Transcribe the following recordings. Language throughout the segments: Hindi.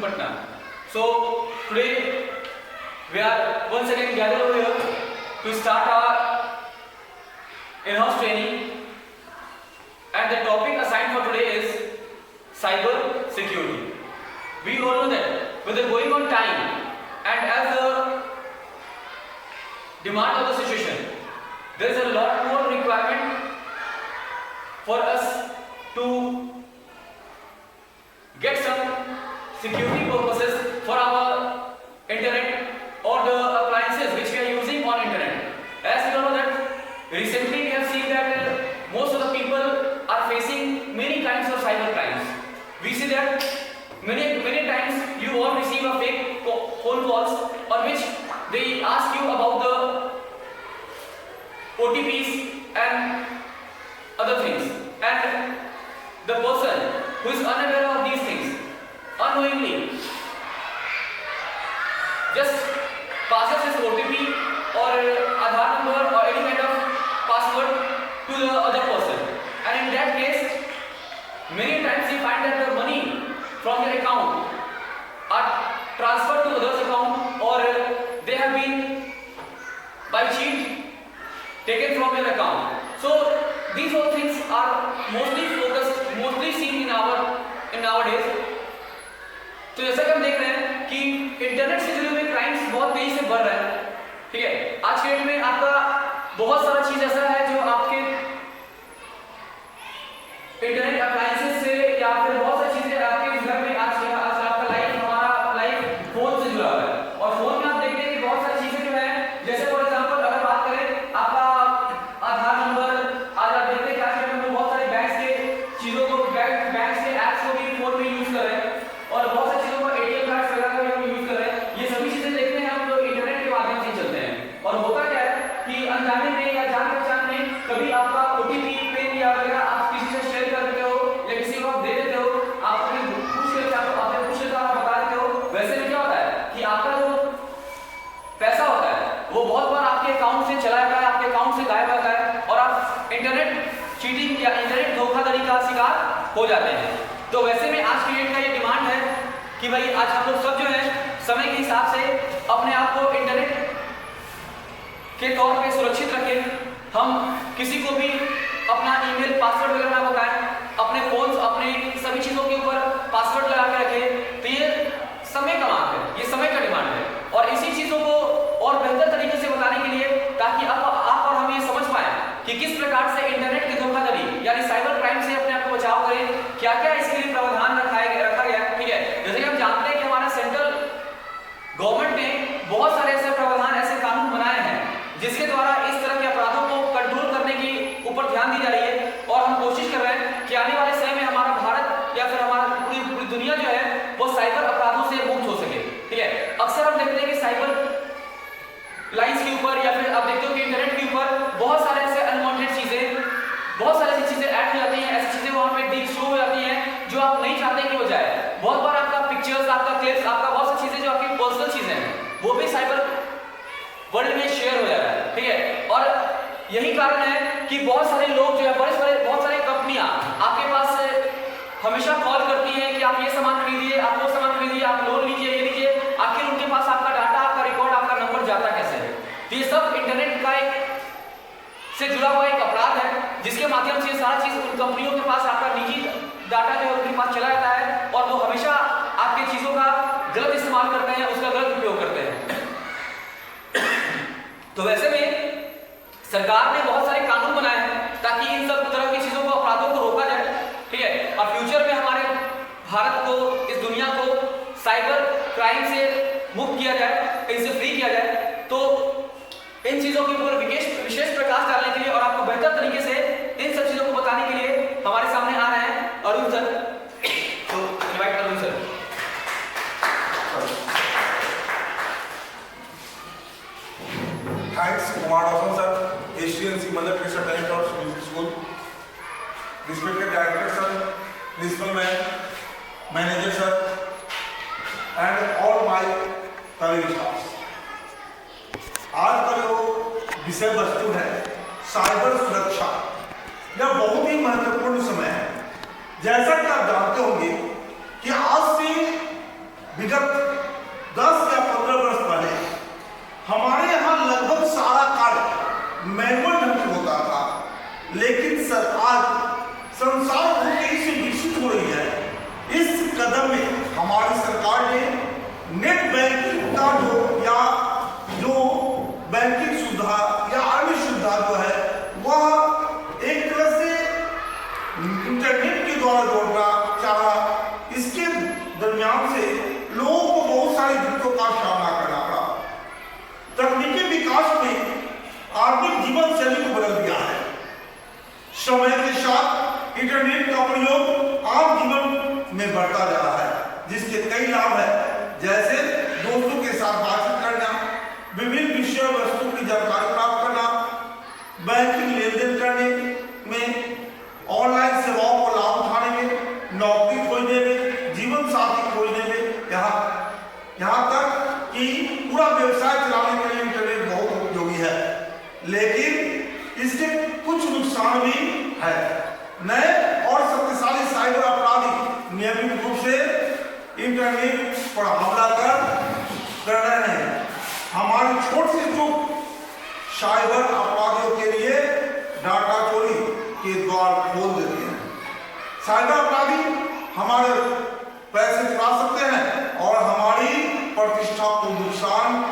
Patna. So today we are once again gathered over here to start our in-house training, and the topic assigned for today is cyber security. We all know that with the going on time and as the demand of the situation, there is a lot more requirement for us to get some security purposes for our internet or the appliances which we are using on internet. As we all know that recently we have seen that most of the people are facing many kinds of cyber crimes. We see that many times you all receive a fake phone calls on which they ask you about the OTPs and other things, and the person who is unaware of these things unknowingly just passes his OTP or Aadhaar number or any kind of password to the other person, and in that case many times you find that the money from your account are transferred to others' account, or they have been by cheat taken from your account. So these all things are mostly seen in nowadays. तो जैसा कि हम देख रहे हैं कि इंटरनेट से जुड़े हुए क्राइम्स बहुत तेजी से बढ़ रहे हैं, ठीक है। आज के डेट में आपका बहुत सारा चीज ऐसा है जो आपके इंटरनेट अप्लायंसेस से या फिर बहुत सारी चीजें आपके घर में आज आपका लाइफ, हमारा लाइफ फोन से जुड़ा हुआ है, और फोन में आप देखते हैं कि बहुत सारी चीजें जो है, जैसे फॉर एग्जांपल अगर बात करें आपका आधार नंबर, आज आप देखते हैं कि आज के टाइम में बहुत सारे बैंक के चीजों को बैंक के एप्स को भी फोन में यूज कर रहे हैं, और बहुत सारी चीजों को एटीएम कार्ड वगैरह का भी हम यूज कर रहे हैं। ये सभी चीजें देखते हैं हम लोग इंटरनेट के माध्यम से चलते हैं, और होता क्या है कि अनजाने में या जान पहचान में कभी आपका ओटीपी पिन या वगैरह आप किसी से शेयर कर देते हो या किसी को आप दे देते हो, आपने पूछ लेते हो, आपने पूछ लेते हो, आप बता देते हो। वैसे में क्या होता है कि आपका जो पैसा होता है वो बहुत बार आपके अकाउंट से चला जाता है, आपके अकाउंट से गायब होता है, और आप इंटरनेट चीटिंग या इंटरनेट धोखाधड़ी का शिकार हो जाते हैं। तो वैसे में आज की डेट का ये डिमांड है कि भाई आज हम लोग सब जो है समय के हिसाब से अपने आप को इंटरनेट के तौर पे सुरक्षित रखें। हम किसी को भी अपना ईमेल पासवर्ड वगैरह ना बताएं, अपने फोन अपने सभी चीजों के ऊपर पासवर्ड लगा के रखें। तो ये समय का मांग है, ये समय का डिमांड है, और इसी चीजों को और बेहतर तरीके से बताने के लिए ताकि आप और हम ये समझ पाए कि किस प्रकार से इंटरनेट के धोखाधड़ी यानी साइबर क्राइम से अपने आप को बचाव करें, क्या क्या इसके लिए प्रावधान रखा गया, ठीक है। जैसे कि हम जानते हैं कि हमारा सेंट्रल गवर्नमेंट ने बहुत सारे ऐसे प्रावधान, ऐसे कानून बनाए हैं जिसके द्वारा इस तरह के अपराधों को कंट्रोल करने की ऊपर ध्यान दी जा रही है, और हम कोशिश कर रहे हैं कि आने वाले समय में हमारा भारत या फिर हमारा पूरी दुनिया जो है वो साइबर अपराधों से मुक्त हो सके, ठीक है। अक्सर हम देखते हैं कि साइबर लाइंस के ऊपर या फिर आप देखते हो कि इंटरनेट के ऊपर बहुत सारे ऐसे अनवांटेड चीजें, बहुत सारी ऐसी चीजें ऐड हो जाती हैं, ऐसी चीजें वहां पे शो हो जाती हैं जो आप नहीं चाहते कि हो जाए। बहुत बार आपका पिक्चर्स, आपका क्लिप्स, आपका बहुत सारी चीजें जो आपकी पर्सनल चीजें हैं वो भी साइबर वर्ल्ड में शेयर हो जा रहा है, ठीक है। और यही कारण है कि बहुत सारे लोग जो है बहुत सारी कंपनियां आपके पास हमेशा कॉल करती हैं कि आप ये सामान खरीदिए, आप वो सामान खरीदिए, आप लोन लीजिए, ये लीजिए। आखिर उनके पास आपका डाटा, आपका रिकॉर्ड, आपका नंबर जाता कैसे है? तो ये सब इंटरनेट का से जुड़ा हुआ एक अपराध है जिसके माध्यम से सारा चीज उन कंपनियों के पास आपका निजी डाटा जो है उनके पास चला जाता है, और वो हमेशा आपकी चीजों का गलत इस्तेमाल करते हैं, उसका गलत उपयोग करते हैं। तो वैसे में सरकार ने बहुत सारे कानून बनाए हैं ताकि इन सब तरह की चीजों को, अपराधों को रोका जाए, ठीक है। और फ्यूचर में हमारे भारत को, इस दुनिया को साइबर क्राइम से मुक्त किया जाए, इनसे फ्री किया जाए। तो इन चीजों के ऊपर विशेष प्रकाश डालने के लिए और आपको बेहतर तरीके से इन सब चीजों को बताने के लिए हमारे सामने आ रहे हैं अरुण सर। तो invite Arun sir. Thanks, Kumar Dawson sir, HTNC Mother Teresa Talent House Music School, respected director sir, principal man, manager sir, and all my colleague staffs. आज का जो विषय वस्तु है साइबर सुरक्षा, यह बहुत ही महत्वपूर्ण समय है। जैसा कि आप जानते होंगे कि आज से विगत 10 या 15 वर्ष पहले हमारे यहाँ लगभग सारा कार्य मैनुअल ढंग से होता था, लेकिन सरकार संसार भर तेजी से विकसित हो रही है। इस कदम में हमारी सरकार ने नेट बैंकिंग का जो बैंकिंग सुविधा या अन्य सुविधा जो है वह एक तरह से इंटरनेट के द्वारा जोड़ना चाहा। इसके दरमियान से लोगों को बहुत सारी दिक्कतों का सामना करना पड़ा। तकनीकी विकास ने आधुनिक जीवन शैली को बदल दिया है। समय के साथ इंटरनेट का प्रयोग आम जीवन में बढ़ता जा रहा है, जिसके कई लाभ है, जैसे दोस्तों के साथ बातचीत करना, विभिन्न विषय वस्तु की जानकारी प्राप्त करना, बैंकिंग लेन देन करने में, ऑनलाइन सेवाओं को लाभ उठाने में, नौकरी खोजने में, जीवन साथी खोजने में, यहाँ तक कि पूरा व्यवसाय चलाने के लिए इंटरनेट बहुत उपयोगी है। लेकिन इसके कुछ नुकसान भी है। नए और शक्तिशाली साइबर अपराधी नियमित रूप से इंटरनेट पर हमला कर रहे हैं। हमारी छोटी सी चूक साइबर अपराधियों के लिए डाटा चोरी के द्वार खोल देते हैं। साइबर अपराधी हमारे पैसे चुरा सकते हैं और हमारी प्रतिष्ठा को नुकसान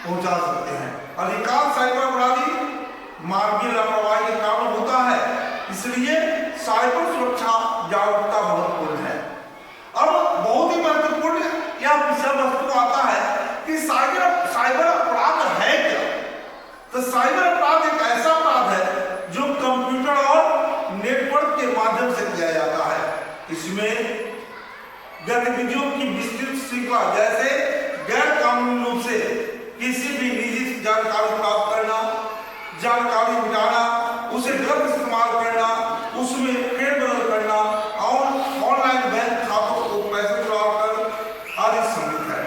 पहुंचा सकते हैं। अधिकांश साइबर अपराधी मानवीय लापरवाही के कारण होता है, इसलिए साइबर सुरक्षा जागरूकता महत्वपूर्ण है। अब बहुत ही महत्वपूर्ण यह विषय वस्तु आता है कि साइबर अपराध है क्या। तो साइबर अपराध एक ऐसा अपराध है जो कंप्यूटर और नेटवर्क के माध्यम से किया जाता है। इसमें गतिविधियों की विस्तृत श्रृंखला, जैसे गैर कानूनी रूप से किसी भी निजी जानकारी प्राप्त करना, जानकारी मिटाना, उसे गलत इस्तेमाल करना, उसमें फेरबदल करना और ऑनलाइन बैंक खातों को पैसे चुराकर आदि शामिल है।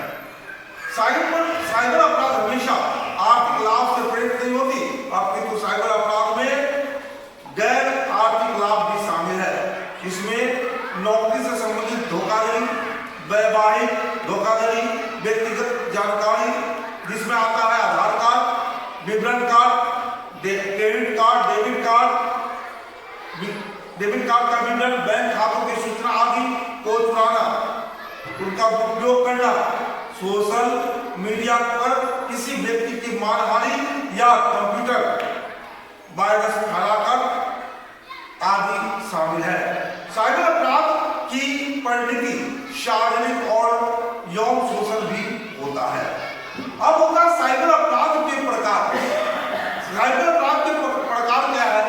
साइबर अपराध हमेशा आर्थिक लाभ से प्रेरित नहीं होती, अपितु साइबर अपराध में गैर आर्थिक लाभ भी शामिल है। इसमें नौकरी से संबंधित धोखाधड़ी, वैवाहिक धोखाधड़ी, व्यक्तिगत जानकारी जिसमें आता है आधार कार्ड, विवरण card, credit card, debit card का विवरण, बैंक खातों की सूचना आदि को चुराना, उनका उपयोग करना, सोशल मीडिया पर किसी व्यक्ति की मानहानि या कंप्यूटर वायरस फैलाकर आदि शामिल है। साइबर अपराध की परिणति शारीरिक और यौन शोषण भी होता है। अब होगा साइबर अपराध के प्रकार। साइबर अपराध के प्रकार क्या है?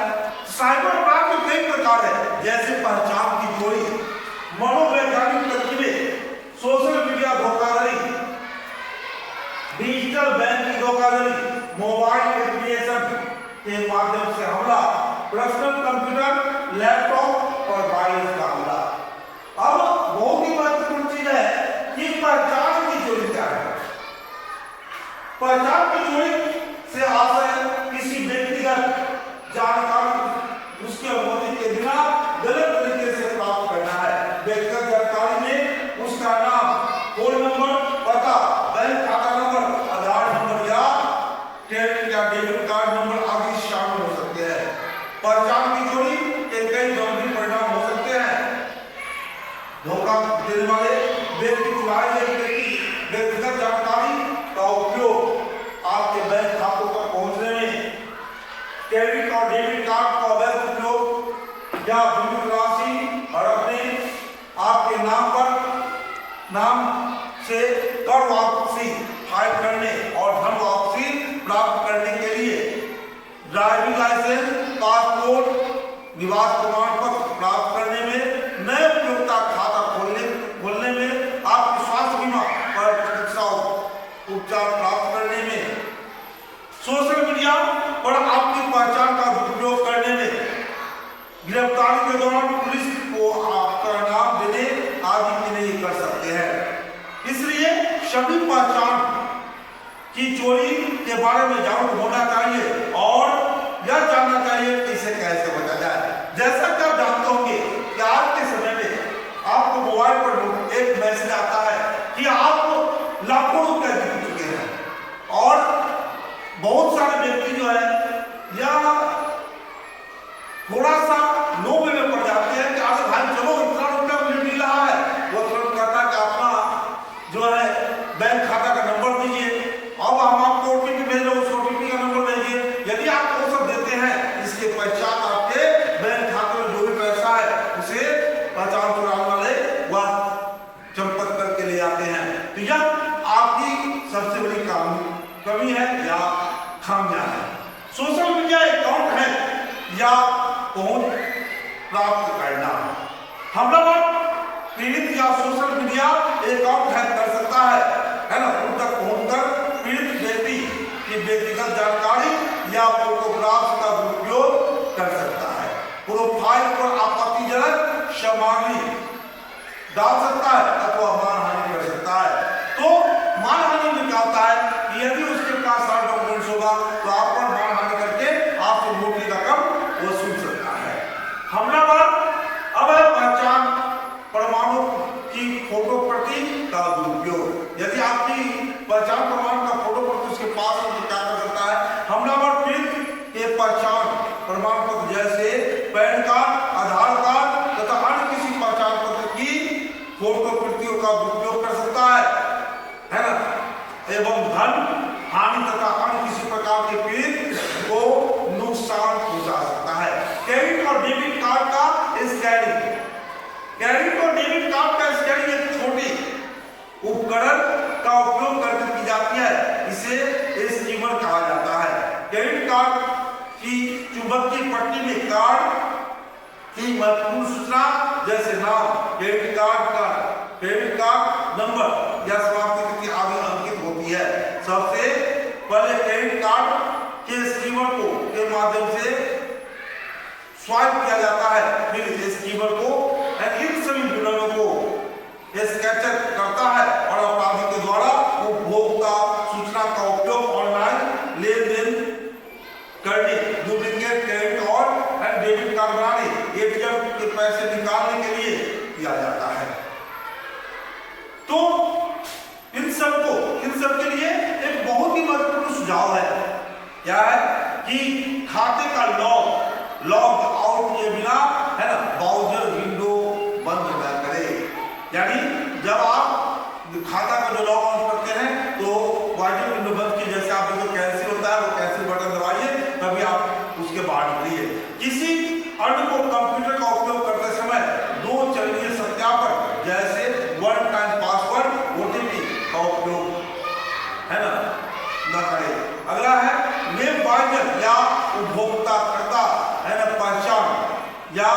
साइबर अपराध के कई प्रकार है, जैसे पहचान की चोरी, मनोवैज्ञानिक तरकीबें, सोशल मीडिया धोखाधड़ी, डिजिटल बैंक की धोखाधड़ी, मोबाइल एप्लीकेशन के माध्यम से हमला, पर्सनल कंप्यूटर, लैपटॉप और वायरस का हमला। अब बहुत ही महत्वपूर्ण चीज है कि पहचान की चोरी क्या है। पहचान की चोरी से आशय किसी व्यक्तिगत जानकारी उसके अनुमति के बिना गलत तरीके से प्राप्त करना है। व्यक्तिगत जानकारी में उसका नाम, फोन नंबर, पता, बैंक खाता नंबर, आधार नंबर या क्रेडिट या डेबिट कार्ड नंबर आदि शामिल हो सकते हैं। पहचान की चोरी के कई गंभीर परिणाम हो सकते हैं। धोखा देने वाले व्यक्ति व्यक्तिगत जानकारी का उपयोग आपके बैंक खातों तक पहुंचने में, क्रेडिट और डेबिट कार्ड का अवैध उपयोग या विभिन्न राशि हड़पने, आपके नाम से कर वापसी फाइल करने और धन वापसी प्राप्त करने के लिए ड्राइविंग लाइसेंस, पासपोर्ट, निवास प्रमाण पत्र प्राप्त करने में, नए उपयोगिता खाता खोलने में, आपके स्वास्थ्य बीमा पर चिकित्सा उपचार प्राप्त करने में, सोशल मीडिया पर आपकी पहचान का दुरुपयोग करने में, गिरफ्तारी के दौरान पुलिस को आपका नाम देने आदि के लिए कर सकते हैं। इसलिए सभी पहचान की चोरी के बारे में जागरूक होना चाहिए और यह जानना चाहिए कि इसे कैसे बचा जाए। जैसा कि आप जानते होंगे कि आज के समय में आपको मोबाइल पर एक मैसेज आता है कि आप कमी है या खामियां है। सोशल मीडिया अकाउंट है या पहुंच प्राप्त करना। हमलावर पीड़ित या सोशल मीडिया अकाउंट हैक कर सकता है ना, उन तक पहुंचकर पीड़ित व्यक्ति की व्यक्तिगत जानकारी या फोटोग्राफ्स का दुरुपयोग कर सकता है। प्रोफाइल पर आपत्तिजनक सामग्री डाल सकता है अथवा मानहानि कर सकता है। तो मानहानि में क्या होता है कि यदि उसके पास सारे डॉक्यूमेंट्स होगा तो आप पर मानहानि करके आपसे मोटी रकम वसूल सकता है। हमलावर अवैध पहचान प्रमाणों की फोटो प्रति का दुरुपयोग। यदि आपकी पहचान प्रमाण का फोटो प्रति उसके पास है तो क्या कर सकता है, हमलावर पीड़ित के पहचान प्रमाण पत्र जैसे पैन कार्ड, आधार कार्ड तथा अन्य किसी पहचान पत्र की फोटो प्रतियों का दुरुपयोग कर सकता है ना, एवं धन हानि तथा अन्य किसी प्रकार के पीड़ित को नुकसान पहुंचा सकता है। क्रेडिट और डेबिट कार्ड का स्कैनिंग। क्रेडिट और डेबिट कार्ड का स्कैनिंग एक छोटी उपकरण का उपयोग करके की जाती है, इसे स्कीमर कहा जाता है। क्रेडिट कार्ड की चुंबकीय पट्टी में कार्ड की महत्वपूर्ण सूचना जैसे नाम, क्रेडिट कार्ड नंबर या समाप्ति तिथि आदि अंकित होती है। सबसे पहले क्रेडिट कार्ड के स्कीमर को के माध्यम से स्वाइप किया जाता है, फिर स्कीमर को इन सभी विवरणों को स्कैचर करता है और अपराधी के द्वारा उपभोक्ता सूचना का उपयोग ऑनलाइन लेन देन करने, डुप्लीकेट क्रेडिट और डेबिट कार्ड बनाने, एटीएम के पैसे निकालने के लिए किया जाता है। तो इन सब के लिए एक बहुत ही महत्वपूर्ण सुझाव है, क्या है कि खाते का लॉग आउट किए बिना, है ना, ब्राउज़र विंडो बंद न करें। यानी जब आप खाता का जो लॉग आउट करते हैं तो ब्राउज़र विंडो बंद की, जैसे आप देखो कैंसिल होता है, वो कैंसिल बटन दबाइए तभी आप उसके बाहर निकलिए। किसी अन्य को कंप्यूटर का उपयोग करते समय 2 चरणीय सत्यापन जैसे वन टाइम पासवर्ड ओटीपी का उपयोग, है ना, न करें। अगला है वेब ब्राउज़र या उपभोक्ताकर्ता, है ना, पहचान या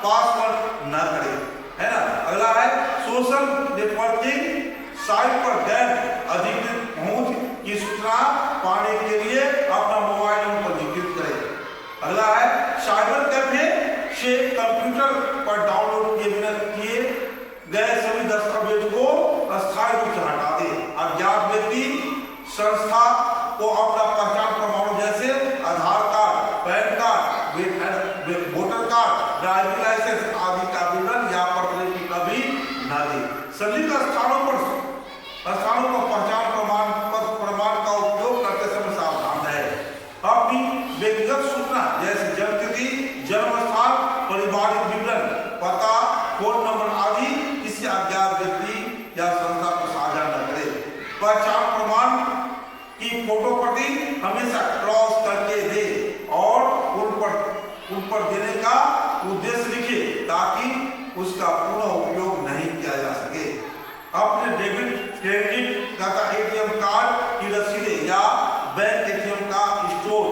पासवर्ड न करें, है ना। अगला है सोशल नेटवर्किंग साइट पर गैर अधिकृत पहुंच की सूचना पाने के लिए अपना मोबाइल नंबर पंजीकृत करें। अगला है साइबर कैफे से कंप्यूटर पर डाउनलोड किए गए सभी दस्तावेज को अस्थायी रूप से हटा दें। अज्ञात व्यक्ति संस्था को अपना पहचान प्रमाण जैसे Aadhaar card, PAN card, voter card, driving licence आदि का विवरण या प्रतिलिपि कभी न दे। सभी स्थानों पर पहचान प्रमाण का उपयोग करते समय सावधान रहे। अपनी व्यक्तिगत सूचना जैसे जन्म तिथि, जन्म स्थान, पारिवारिक विवरण, पता, फोन नंबर आदि किसी अज्ञात व्यक्ति या संस्था को साझा न करें। पहचान प्रमाण की फोटो प्रति हमेशा क्रॉस करके दे और उन पर देने का उद्देश्य लिखे ताकि उसका पूर्ण उपयोग नहीं किया जा सके। अपने डेबिट, क्रेडिट तथा एटीएम कार्ड की रसीदें या बैंक एटीएम का स्टोर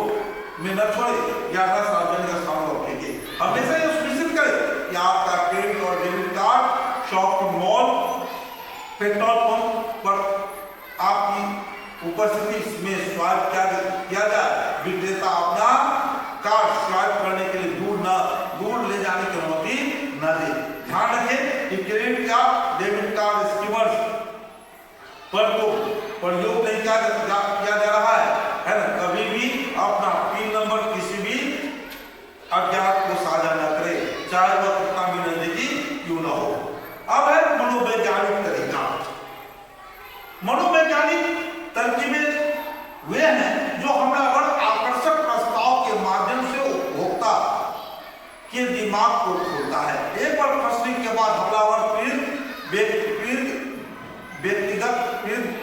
में न छोड़े या न सार्वजनिक स्थानों पर फेंके। हमेशा यह सुनिश्चित करें कि आपका क्रेडिट और debit card shopping mall, petrol pump पर आपकी उपस्थिति में स्वाइप किया जाए। विक्रेता अपना कार्ड स्वाइप करने के लिए दूर ले जाने की अनुमति न दे। ध्यान रखें कि क्रेडिट या डेबिट कार्ड स्कीमर्स पर तो प्रयोग नहीं किया जा रहा है ना। कभी भी अपना पिन नंबर किसी भी अज्ञात को साझा न करें, चाहे वह कितना भी नजदीकी क्यों न हो। अब है मनोवैज्ञानिक तरीका। मनोवैज्ञानिक तरकीबें वे हैं जो हमलावर आकर्षक प्रस्ताव के माध्यम से उपभोक्ता के दिमाग को खोलता है। एक बार फंसने के बाद हमलावर व्यक्तिगत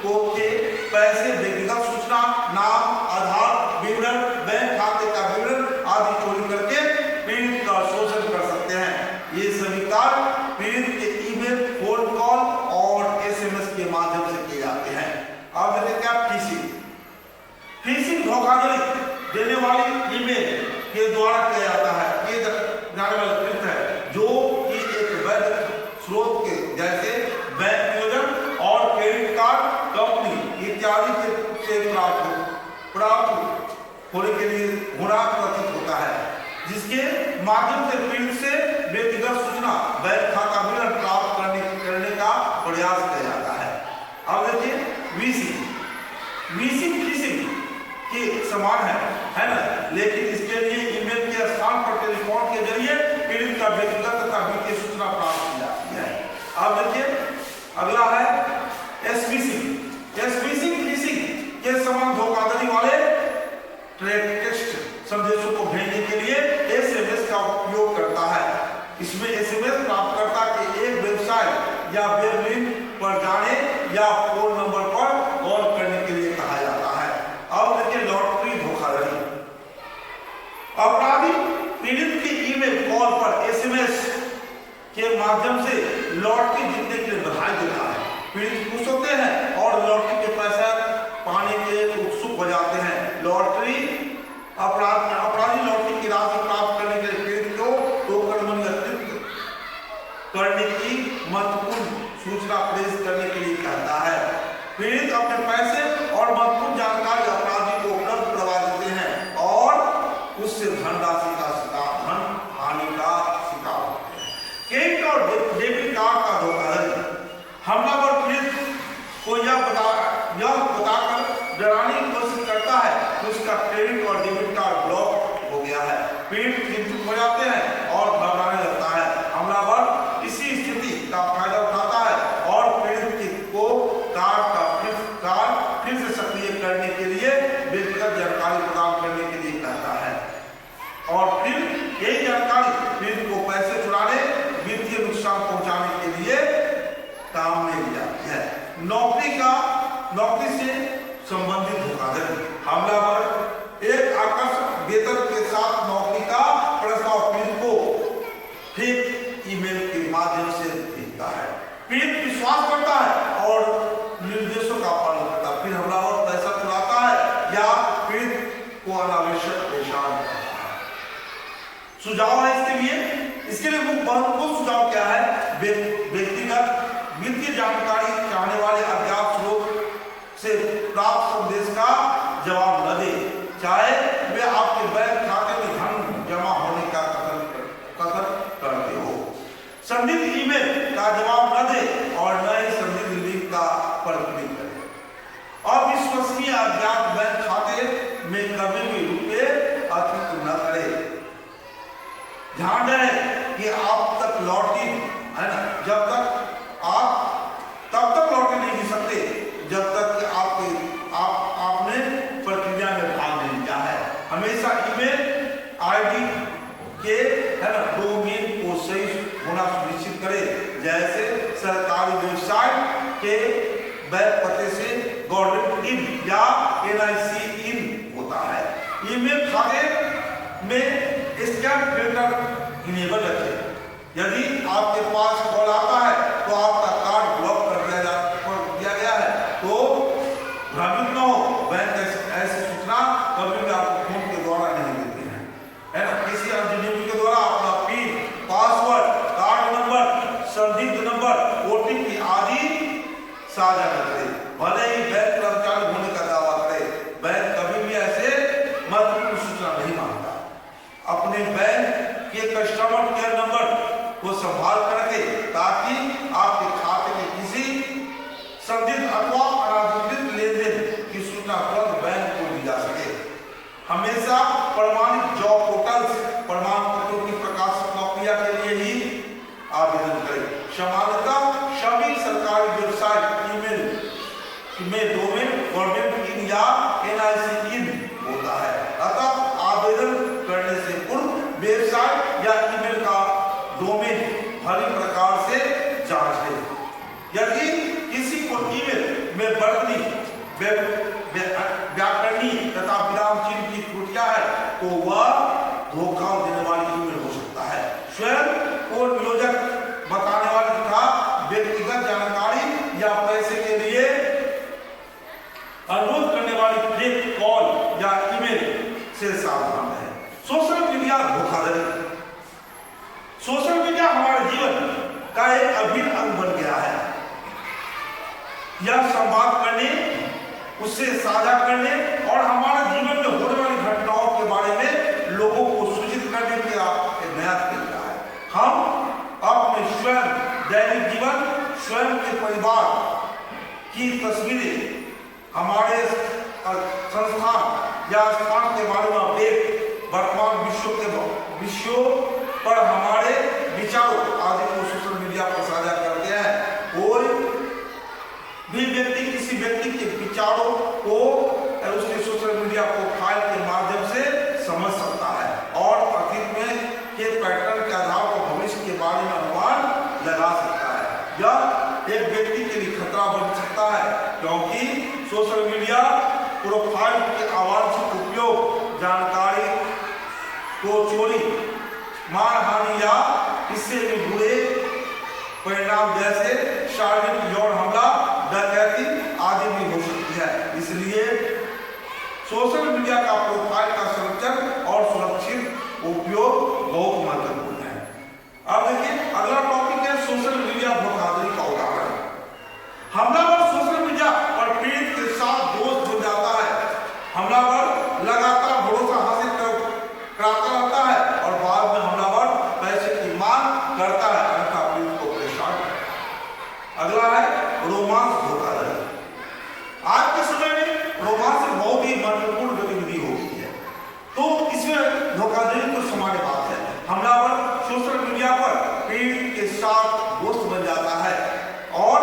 को के पैसे, व्यक्तिगत सूचना, नाम, आधार विवरण, बैंक खाते का विवरण आदि चोरी करके पीड़ित का शोषण कर सकते हैं। ये सभी कार्य पीड़ित के ईमेल, फोन कॉल और एसएमएस के माध्यम से किए जाते हैं। अब देखते क्या धोखाधड़ी देने वाली ईमेल के द्वारा किया जाता है। ये जाने वाला कृत्य है जो कि एक वैध स्रोत के जैसे बैंक नियोजन और क्रेडिट कार्ड कंपनी इत्यादि से प्राप्त होने के लिए गुना प्रतीत होता है, जिसके माध्यम से पीड़ित से व्यक्तिगत सूचना बैंक खाता विवरण प्राप्त करने का प्रयास किया जाता है। अब देखिए विशिंग फिशिंग के समान है ना, लेकिन इसके लिए ईमेल के स्थान पर टेलीफोन के जरिए पीड़ित का व्यक्तिगत तथा वित्तीय सूचना प्राप्त की जाती है। अब देखिए अगला है एसवीसिंग फिशिंग के समान धोखाधड़ी वाले टेक्स्ट संदेशों को भेजने के लिए एसएमएस का उपयोग करता है। इसमें एसएमएस प्राप्तकर्ता के एक वेबसाइट या वेब लिंक पर जाने या फोन नंबर पर कॉल करने के लिए कहा जाता है। अब देखिए लॉटरी धोखाधड़ी। अपराधी पीड़ित की ईमेल, कॉल पर एसएमएस के माध्यम से लॉटरी जीतने के लिए बधाई देता है। पीड़ित खुश होते हैं और लॉटरी के पैसा पाने के उत्सुक हो जाते हैं। अपराधी लॉटरी की राशि प्राप्त करने के लिए पीड़ित को टोकन मनी एकत्रित करने की महत्वपूर्ण सूचना प्रेषित करने के लिए कहता है। पीड़ित अपने पैसे और महत्वपूर्ण जानकारी अपराधी को उपलब्ध करवा देते हैं और उससे धनराशि का धन हानि का शिकार होते हैं। क्रेडिट और डेबिट कार्ड का धोखाधड़ी। हमलावर पीड़ित को यह बताकर डराने की कोशिश करता है कि उसका क्रेडिट और डेबिट कार्ड ब्लॉक हो गया है। पीड़ित चिंतित हो जाते हैं और घबराने लगता है। हमलावर इसी स्थिति का फायदा उठाता है और पीड़ित को कार्ड फिर से सक्रिय करने के लिए व्यक्तिगत जानकारी प्रदान करने के लिए कहता है और फिर यही जानकारी पीड़ित को पैसे चुराने, वित्तीय नुकसान पहुंचाने के लिए काम में ली जाती है। नौकरी से संबंधित धोखाधड़ी। हमलावर एक आकर्षक वेतन के साथ नौकरी का प्रस्ताव पीड़ित को फेक ईमेल के माध्यम से भेजता है। पीड़ित विश्वास करता है और निर्देशों का पालन करता है। फिर हमलावर पैसा चुराता है या पीड़ित को अनावश्यक परेशान करता है। सुझाव है इसके लिए महत्वपूर्ण सुझाव क्या है? व्यक्तिगत वित्तीय जानकारी चाहने वाले अज्ञात स्रोत से प्राप्त संदेश का जवाब न दे, चाहे वे आपके बैंक खाते में धन जमा होने का कथन करते हो। संदिग्ध ईमेल का जवाब न दे और न ही संदिग्ध लिंक का पर क्लिक करें। अविश्वसनीय अज्ञात बैंक खाते में कभी भी रुपये अर्पित न करें। ध्यान रहे कि आप तक लॉटरी है ना, जब तक आप तब तक लॉटरी नहीं जीत सकते जब तक कि आपने प्रक्रिया में भाग नहीं लिया है। हमेशा ईमेल आईडी के है ना डोमेन को सही होना सुनिश्चित करें, जैसे सरकारी वेबसाइट के वेब पते से गवर्नमेंट इन या NIC इन होता है। ईमेल खाते में स्कैम फिल्टर इनेबल रखें। यदि आपके पास कॉल आता है तो आपका कार्ड ब्लॉक कर दिया गया है तो भ्रमित न हो। बैंक ऐसी सूचना कभी भी आपको फोन के द्वारा नहीं देते हैं, है ना। किसी इंजीनियर के द्वारा अपना पिन, पासवर्ड, कार्ड नंबर, संदिग्ध नंबर, OTP आदि साझा न करें। भले ही बैंक कर्मचारी होने का दावा करे, बैंक कभी भी ऐसे महत्वपूर्ण सूचना नहीं मांगता। अपने बैंक के कस्टमर केयर नंबर को संभाल कर रखें ताकि आपके खाते में किसी संदिग्ध अथवा अनाधिकृत लेनदेन की सूचना तुरंत बैंक को दी जा सके। हमेशा प्रमाणित जॉब पोर्टल्स प्रमाण पत्रों की प्रकाशित नौकरियां के लिए ही आवेदन करें। सामान्यतः सभी सरकारी वेबसाइट ईमेल में डोमेन गवर्नमेंट इन या NIC इन होता है, अतः आवेदन करने से पूर्व वेबसाइट या ईमेल का डोमेन भली प्रकार से जांच लें। यदि किसी को ईमेल में वर्तनी, व्याकरणीय तथा विराम चिन्ह की त्रुटियां है तो वह धोखा देने वाली ईमेल हो सकता है। स्वयं को नियोजक बताने वाली तथा व्यक्तिगत जानकारी या पैसे के लिए अनुरोध करने वाली फेक कॉल या ईमेल से सावधान रहें। सोशल मीडिया धोखाधड़ी। सोशल मीडिया हमारे जीवन का एक अभिन्न अंग बन गया है। यह संवाद करने, उससे साझा करने और हमारे जीवन में होने वाली घटनाओं के बारे में लोगों को सूचित करने का एक नया तरीका है। हम अपने स्वयं दैनिक जीवन, स्वयं के परिवार की तस्वीरें, हमारे संस्थान या स्थान के बारे में अपडेट, वर्तमान विषयों पर हमारे विचारों आदि को सोशल मीडिया पर साझा करते हैं। कोई भी व्यक्ति किसी व्यक्ति के विचारों को उसके सोशल मीडिया प्रोफाइल के माध्यम से समझ सकता है और अतीत में के पैटर्न के आधार पर भविष्य के बारे में अनुमान लगा सकता है। यह एक व्यक्ति के लिए खतरा बन सकता है क्योंकि सोशल मीडिया प्रोफाइल के अवांछित उपयोग जानकारी को चोरी, मानहानि या इससे भी बुरे परिणाम जैसे शारीरिक यौन हमला, डकैती आदि भी हो सकती है। इसलिए सोशल मीडिया का प्रोफाइल का संरक्षण और सुरक्षित उपयोग बहुत महत्वपूर्ण है। अब देखिए अगला टॉपिक है सोशल मीडिया धोखाधड़ी का उदाहरण। हमलावर सोशल मीडिया पर पीड़ित के साथ दोस्त बन जाता है। हमलावर लगातार भरोसा हासिल कराता रहता है और बाद में हमलावर पैसे की मांग करता है, अन्यथा पीड़ित को परेशान करता है। अगला है रोमांस धोखाधड़ी। आज के समय में रोमांस एक बहुत ही महत्वपूर्ण गतिविधि हो गई है, तो इसमें धोखाधड़ी तो सामान्य बात है। हमलावर सोशल मीडिया पर पीड़ित के साथ दोस्त बन जाता है और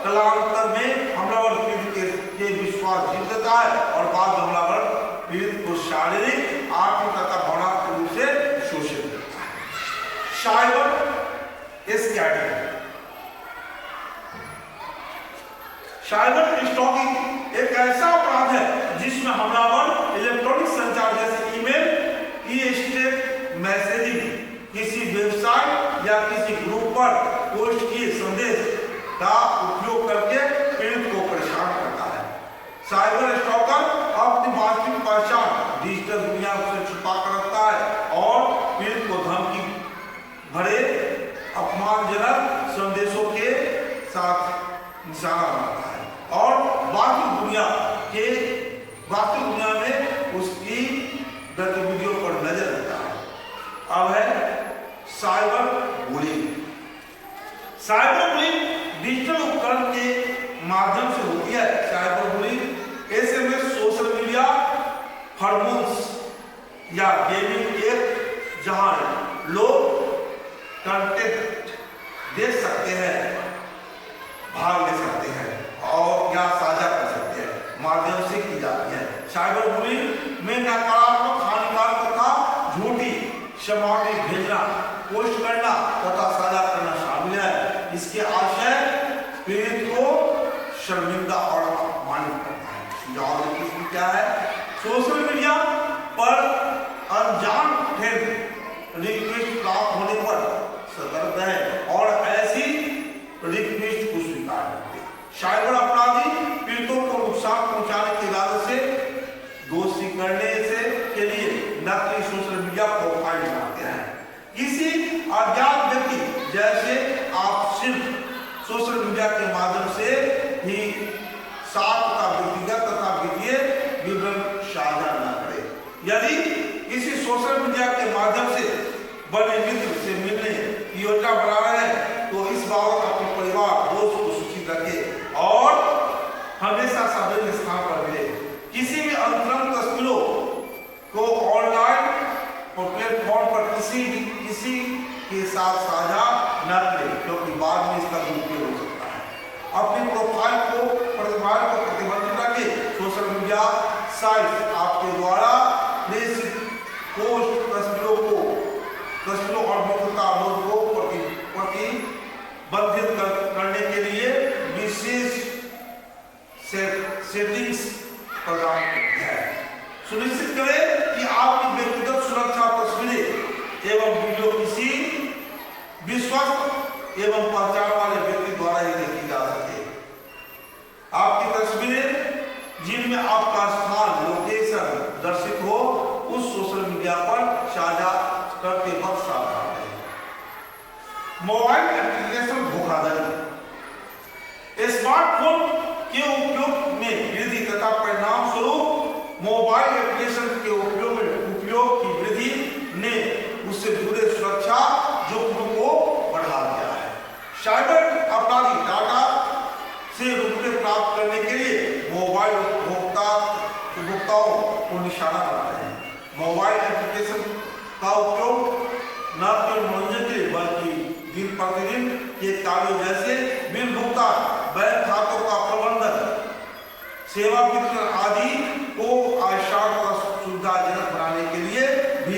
कालांतर में हमलावर पीड़ित के विश्वास जीत लेता है और बाद में हमलावर पीड़ित को शारीरिक, आर्थिक तथा भावनात्मक रूप से शोषित करता है। Cyber scamming. साइबर स्टॉकिंग एक ऐसा अपराध है जिसमें हमलावर इलेक्ट्रॉनिक संचार जैसे ईमेल, ई-स्टेट मैसेजिंग, किसी वेबसाइट या किसी ग्रुप पर पोस्ट किए संदेश का उपयोग करके पीड़ित को परेशान करता है। साइबर स्टॉकर अपनी वास्तविक पहचान डिजिटल दुनिया से छुपा कर रखता है और पीड़ित को धमकी भरे अपमानजनक संदेशों के साथ निशाना बनाता है और वास्तविक दुनिया में उसकी गतिविधियों पर नजर रखता है। अब है cyber bullying. Cyber bullying digital उपकरण के माध्यम से होती है। Cyber bullying SMS, social media, hormones या गेमिंग ऐप जहां लोग कंटेंट देख सकते हैं, भाग ले सकते हैं और या साझा कर सकते हैं माध्यम से की जाती है। साइबर बुलिंग में नकारात्मक, हानिकारक तथा झूठी सामग्री भेजना, पोस्ट करना तथा साझा करना शामिल है। इसके आशय पीड़ित को शर्मिंदा और अपमानित करना है। सुझाव क्या है? सोशल मीडिया पर अनजान फ्रेंड रिक्वेस्ट प्राप्त होने पर सतर्क रहें और ऐसी रिक्वेस्ट को स्वीकार करें। साइबर अपराधी पीड़ितों को नुकसान पहुंचाने के इरादे से दोषी करने से के लिए नकली सोशल मीडिया प्रोफाइल बनाते हैं। किसी अज्ञात व्यक्ति जैसे आप सिर्फ सोशल मीडिया के माध्यम से ही साथ का व्यक्तिगत तथा वित्तीय विवरण साझा न करें। यदि किसी सोशल मीडिया के माध्यम से बने मित्र से मिलने की योजना बना रहे हैं तो इस बाबत अपने परिवार, दोस्त को सूचित रखें और हमेशा सार्वजनिक स्थान पर मिले। किसी भी अंतरंग तस्वीरों को ऑनलाइन और प्लेटफॉर्म पर किसी के साथ साझा न करें क्योंकि बाद में इसका दुरुपयोग हो सकता है। अपनी प्रोफाइल को प्रतिबंधित रखें। सोशल मीडिया साइट आपके द्वारा प्रेषित पोस्ट तस्वीरों और मित्रता अनुरोध को प्रतिबंधित करने के लिए विशेष सेटिंग्स प्रदान करती है। सुनिश्चित करें कि आपकी व्यक्तिगत सुरक्षा तस्वीरें एवं वीडियो किसी विश्वस्त एवं पहचान वाले व्यक्ति द्वारा ही देखी जा सके। आपकी तस्वीरें जिनमें आपका स्थान, लोकेशन प्राप्त करने के लिए मोबाइल उपभोक्ताओं को निशाना बनाते हैं। मोबाइल एप्लीकेशन का उपयोग न केवल मनोरंजन के लिए बल्कि दिन प्रतिदिन के कार्यों जैसे बिल भुगतान, बैंक खातों का प्रबंधन, सेवा वितरण आदि को आसान और सुविधाजनक बनाने के लिए भी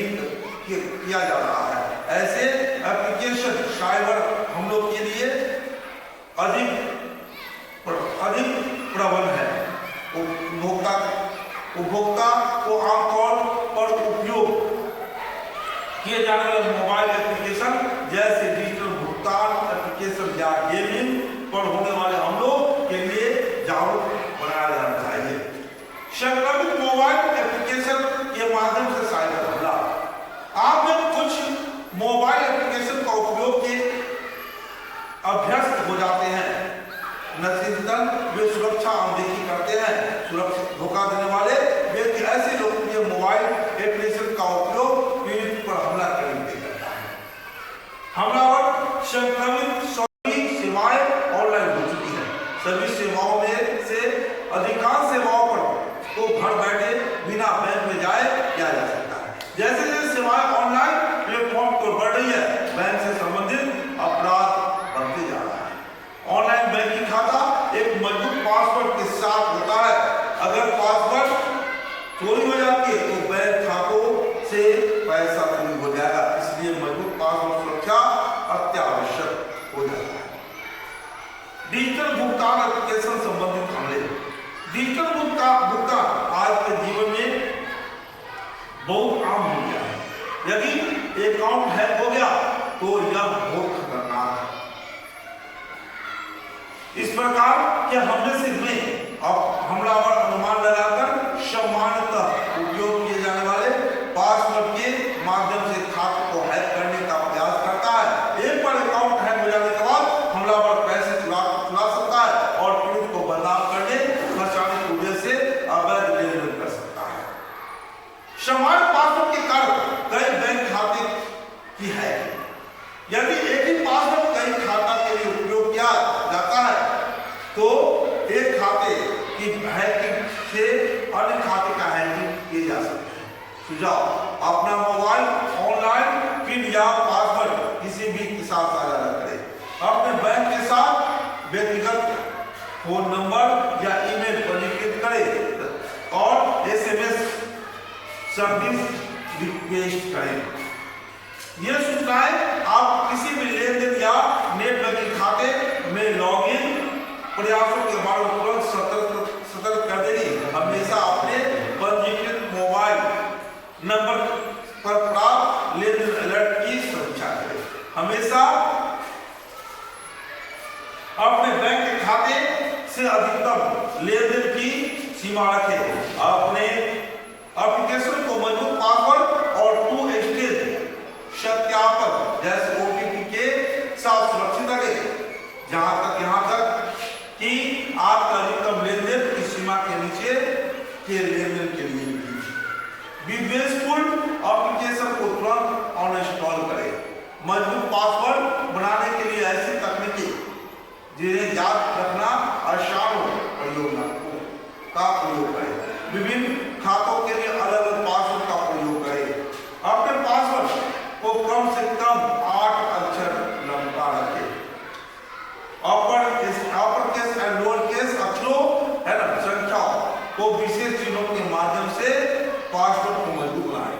किया जा रहा है। ऐसे एप्लीकेशन साइबर हमलों के लिए अधिक प्रबल है। उपभोक्ता को आमतौर पर उपयोग किए जाने वाले मोबाइल एप्लीकेशन जैसे डिजिटल भुगतान एप्लीकेशन या गेमिंग पर होने वाले हमलों के लिए जागरूक बनाया जाना चाहिए। संक्रमित मोबाइल एप्लीकेशन के माध्यम से साइबर हमला। आप जब कुछ मोबाइल एप्लीकेशन का उपयोग के अभ्यस्त हो जाते हैं, नतीजतन वे सुरक्षा अनदेखी करते हैं। सुरक्षित धोखा देने वाले व्यक्ति ऐसे लोकप्रिय मोबाइल एप्लीकेशन का उपयोग पीड़ित पर हमला करने के लिए करता है। हमलावर संक्रमित सभी सेवाएं ऑनलाइन हो चुकी है। सभी सेवाओं में से अधिकांश सेवाओं पर तो घर बैठे बिना बैंक में जाए किया जा सकता है। जैसे जैसे सेवाएं ऑनलाइन प्लेटफॉर्म पर बढ़ रही है, बैंक से संबंधित अपराध बढ़ते जा रहा है। ऑनलाइन बैंकिंग खाता एक मजबूत पासवर्ड के साथ होता है। अगर पासवर्ड चोरी हो जाती है तो बैंक खातों से पैसा चोरी हो जाएगा। इसलिए मजबूत पासवर्ड सुरक्षा अत्यावश्यक हो जाता है। डिजिटल भुगतान एप्लीकेशन संबंधित हमले। डिजिटल भुगतान आज के जीवन में बहुत आम हो गया है। यदि अकाउंट हैक हो गया तो यह बहुत खतरनाक है। इस प्रकार के हमले से में अब हमलावर अनुमान लगाकर सामान्यतः उपयोग किए जाने वाले पासवर्ड के माध्यम से खाते को हैक करने का प्रयास करता है। एक बार अकाउंट हैक हो जाने के बाद हमलावर पैसे चुरा सकता है और पीड़ित को बदनाम करने, फंसाने की वजह से अवैध लेनदेन कर सकता है। सामान्य पासवर्ड के कारण कई बैंक खाते की है। यदि एक ही पासवर्ड कई खाता के लिए उपयोग किया जाता है तो एक खाते की हैकिंग से अन्य खाते का हैकिंग किया जा सकता है। सुझाव: अपना मोबाइल ऑनलाइन पिन या पासवर्ड किसी भी के साथ साझा न करें। अपने बैंक के साथ व्यक्तिगत फोन नंबर या ईमेल पंजीकृत करें और SMS सर्विस रिक्वेस्ट करें। यह सूचनाएं आप किसी भी लेनदेन या नेट बैंकिंग खाते में लॉगिन प्रयासों के बारे में तुरंत सतर्क कर देगी। हमेशा अपने पंजीकृत मोबाइल नंबर पर प्राप्त लेनदेन अलर्ट की सुरक्षा करें। हमेशा अपने बैंक के खाते से अधिकतम लेनदेन की सीमा रखें। अपने एप्लीकेशन को मजबूत पासवर्ड और 2 स्टेज सत्यापन जैसे OTP के साथ सुरक्षित रखें। यहाँ तक कि आपका अधिकतम लेनदेन की सीमा के नीचे के लेनदेन के लिए विद्वेषपूर्ण एप्लीकेशन को तुरंत अनइंस्टॉल करें। मजबूत पासवर्ड बनाने के लिए ऐसी तकनीकी जिन्हें याद रखना आसान हो का प्रयोग करें। विभिन्न खातों के लिए अलग अलग पासवर्ड का प्रयोग करें। अपने पासवर्ड को कम से कम 8 अक्षर लंबा रखें। Upper case and lower case अक्षरों है ना संख्याओं को विशेष चिन्हों के माध्यम से पासवर्ड को मजबूत बनाएं।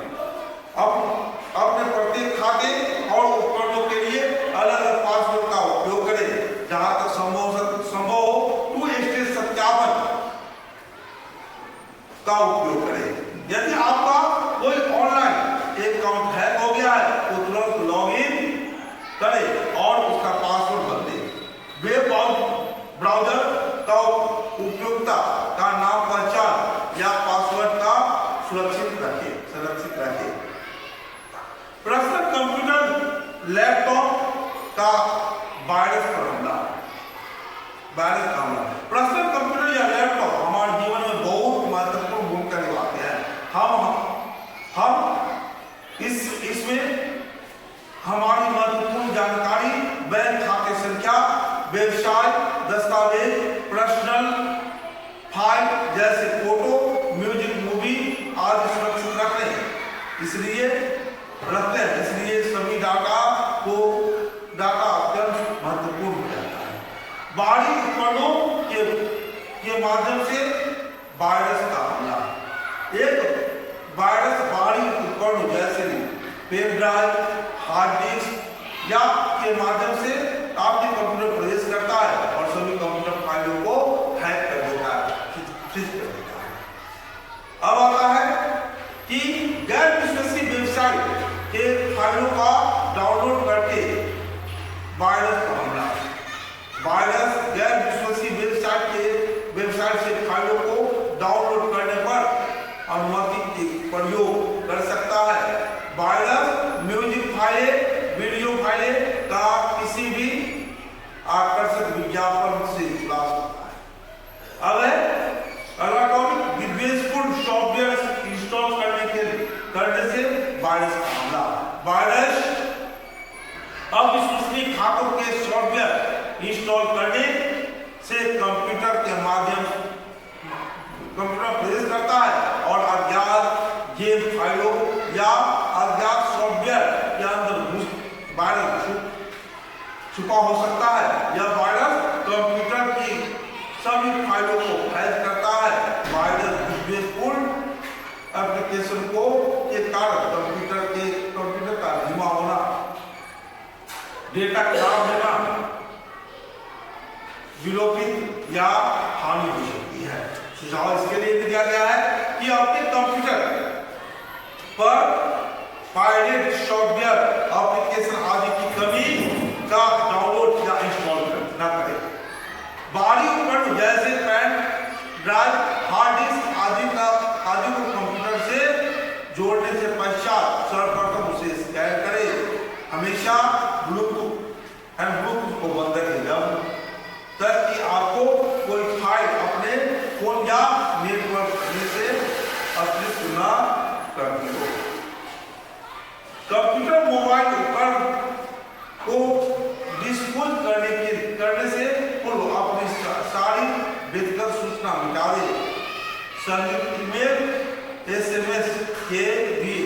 अपने प्रत्येक खाते और उपकरणों के लिए अलग अलग पासवर्ड का उपयोग करें। जहां तक संभव हो 2 स्टेज सत्यापन का उपयोग करें। यदि आपका कोई ऑनलाइन अकाउंट हैक हो गया है तो तुरंत लॉगिन करें और उसका पासवर्ड बदलें। वेब ब्राउज़र का उपयोगता का नाम, पहचान या पासवर्ड का सुरक्षित रखें। पर्सनल कंप्यूटर, लैपटॉप का वायरस पर हमला। पर्सनल कंप्यूटर या लैपटॉप हमारे जीवन में बहुत महत्वपूर्ण भूमिका निभाते हैं। हम के माध्यम से वायरस का हमला। एक वायरस बाहरी उपकरण जैसे पेन ड्राइव, हार्ड डिस्क या के माध्यम से आपके कंप्यूटर प्रवेश करता है और सभी कंप्यूटर फाइलों को हैक कर देता है, फ्रीज कर देता है। अब आता है कि गैर विश्वसनीय वेबसाइट के फाइलों का डाउनलोड करके वायरस का हमला। वायरस गैर विश्वसनीय वेबसाइट से फाइलों को डाउनलोड करने पर अनुमति के प्रयोग कर सकता है। वायरस म्यूजिक फाइलें, वीडियो फाइलें का किसी भी आकर्षक विज्ञापन से चुरा सकता है। अब अगला टॉपिक, विद्वेषपूर्ण सॉफ्टवेयर इंस्टॉल करने से वायरस का हमला। वायरस अविश्वसनीय खातों के सॉफ्टवेयर इंस्टॉल करने से कंप्यूटर के माध्यम कंप्यूटर प्रवेश करता है और अज्ञात गेम फाइलों या अज्ञात सॉफ्टवेयर के अंदर वायरस छुपा हो सकता है। यह वायरस कंप्यूटर की सभी फाइलों को हैक करता है। वायरस विद्वेषपूर्ण एप्लीकेशन को के कारण कंप्यूटर का धीमा होना, डेटा खराब होना, विलोपित या हानि हो सकती है। सुझाव इसके लिए दिया गया है कि आपके कंप्यूटर पर पायरेट सॉफ्टवेयर, एप्लीकेशन आदि की कमी का डाउनलोड या इंस्टॉल न करें। बाहरी उपकरण जैसे पेन ड्राइव, हार्ड डिस्क आदि को कंप्यूटर से जोड़ने से पश्चात सर्वप्रथम उसे स्कैन करें। हमेशा ब्लूटूथ को बंद रखें जब तक कि आपको कोई फाइल अपने फोन या नेटवर्क से अतिरिक्त न करनी हो। कंप्यूटर मोबाइल उपकरण को डिस्पोज करने से पूर्व अपनी सारी व्यक्तिगत सूचना मिटा दें। संयुक्त ईमेल, SMS के भी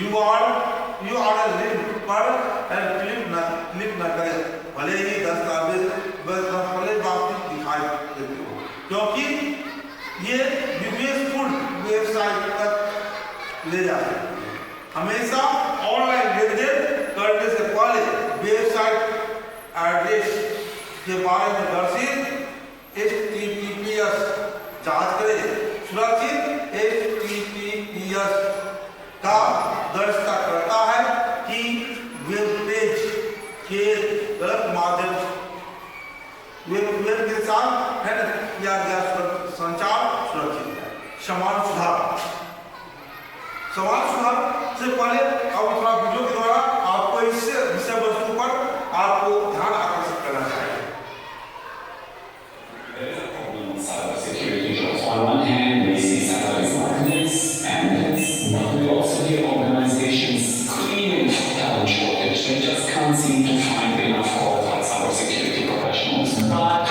URL लिंक पर क्लिक न करें, भले ही दस्तावेज वास्तविक दिखाई देते हो, क्योंकि ये विद्वेषपूर्ण वेबसाइट तक ले जा सकती है। हमेशा ऑनलाइन लेनदेन करने से पहले वेबसाइट एड्रेस के बारे में दर्शित HTTPS जांच करें। सुरक्षित HTTPS का दर्शता करता है कि वेब पेज के गलत माध्यम वेब के साथ किया गया संचार सुरक्षित है। समान सुधार से पहले अब थोड़ा वीडियो के द्वारा आपको इस विषय वस्तु पर आपको ध्यान आकर्षित करना चाहिए। On one hand, we see cyber marketers and myths, but we also hear organizations screaming for talent shortage. They just can't seem to find enough qualified cybersecurity professionals. But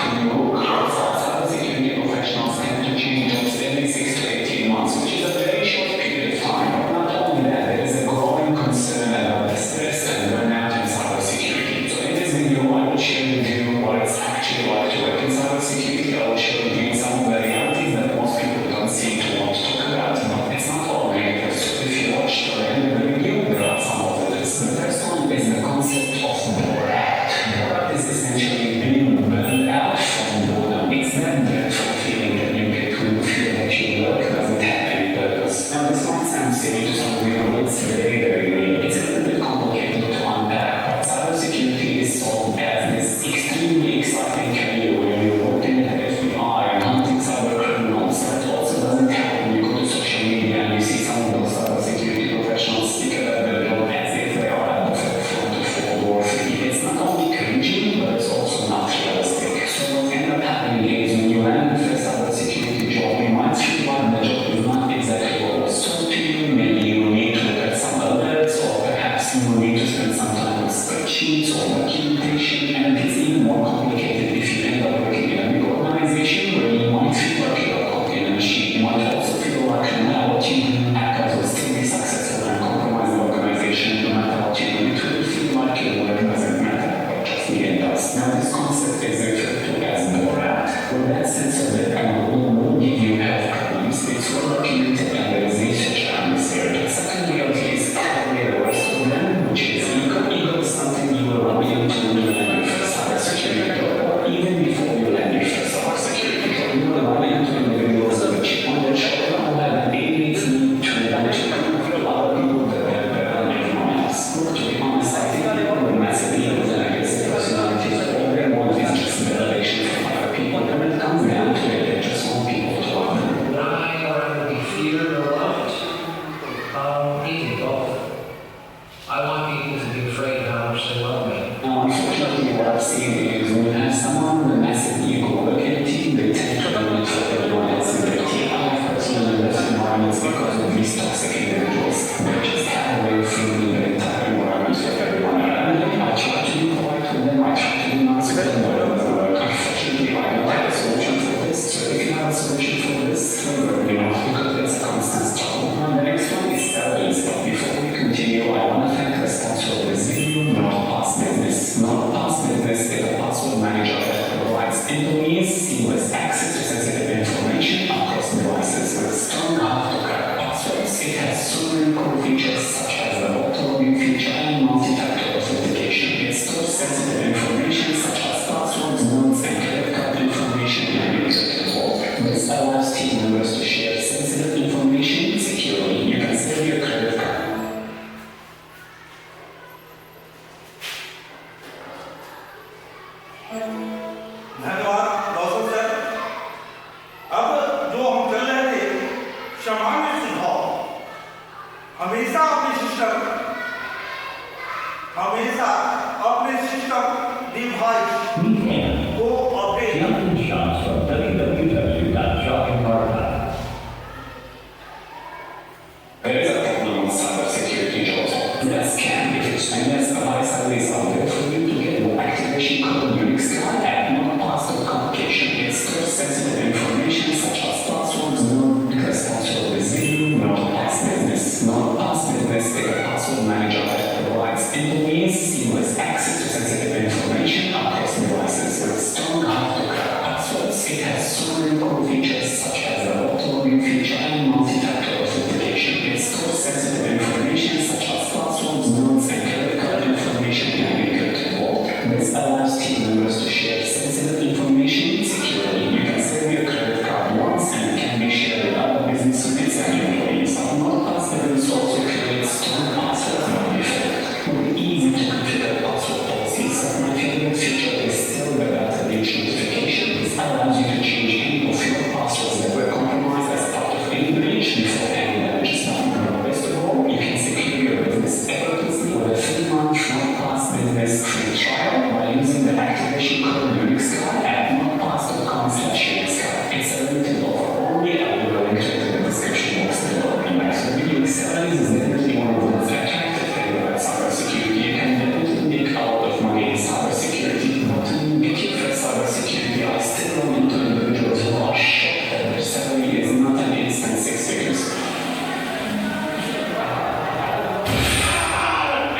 qualified cybersecurity professionals tend to change jobs every 6 to 18 months, which is a very short period of time. But not only that, there is a growing concern about the stress and burnout in cybersecurity. So in this video, I will share with you what it's actually like to work in cybersecurity. I will share with you some of the realities that most people don't seem to want to talk about. features such as the auto-login feature and multi-factor authentication. It stores sensitive information such as passwords, notes, and credit card information in a encrypted vault. This allows team members to share sensitive information securely. You can save your credit card. धन्यवाद रोशन सर। अब जो हम कर रहे थे सामान्य सुझाव, हमेशा अपने सिस्टम डिवाइस को update There is a problem with cybersecurity jobs. That's scam because unless the ISL is out there for you to get your activation code Unix card at no cost of complication. It stores sensitive information such as passwords, because password is zero, not pass business. Not pass business is a password manager that provides employees seamless access to sensitive information across devices with strong hard-to-crack passwords. It has so many cool features such as the auto-login feature and multi-factor authentication. It stores sensitive information such as passwords, notes, and credit card information in an encrypted vault. This allows team members to share sensitive information securely. You can save your credit card once and it can be shared with other business units and employees. NordPass also creates strong passwords by default. With easy to configure password policies, my favorite feature is still the data breach notification. This allows you to change any of your passwords that were compromised as part of any breach before any damage is done. Best of all, you can secure your business effortlessly with a 3-month NordPass business free trial by using the activation code Unix card at nordpass.com/unixcard. It's a limited offer only. I will go into it in the description box below. And as for video salaries is definitely one of the most attractive things about cybersecurity. You can definitely make a lot of money in cybersecurity. But when you get your first cybersecurity, I still run into individuals who are shocked that their salary is not an instant 6 figures.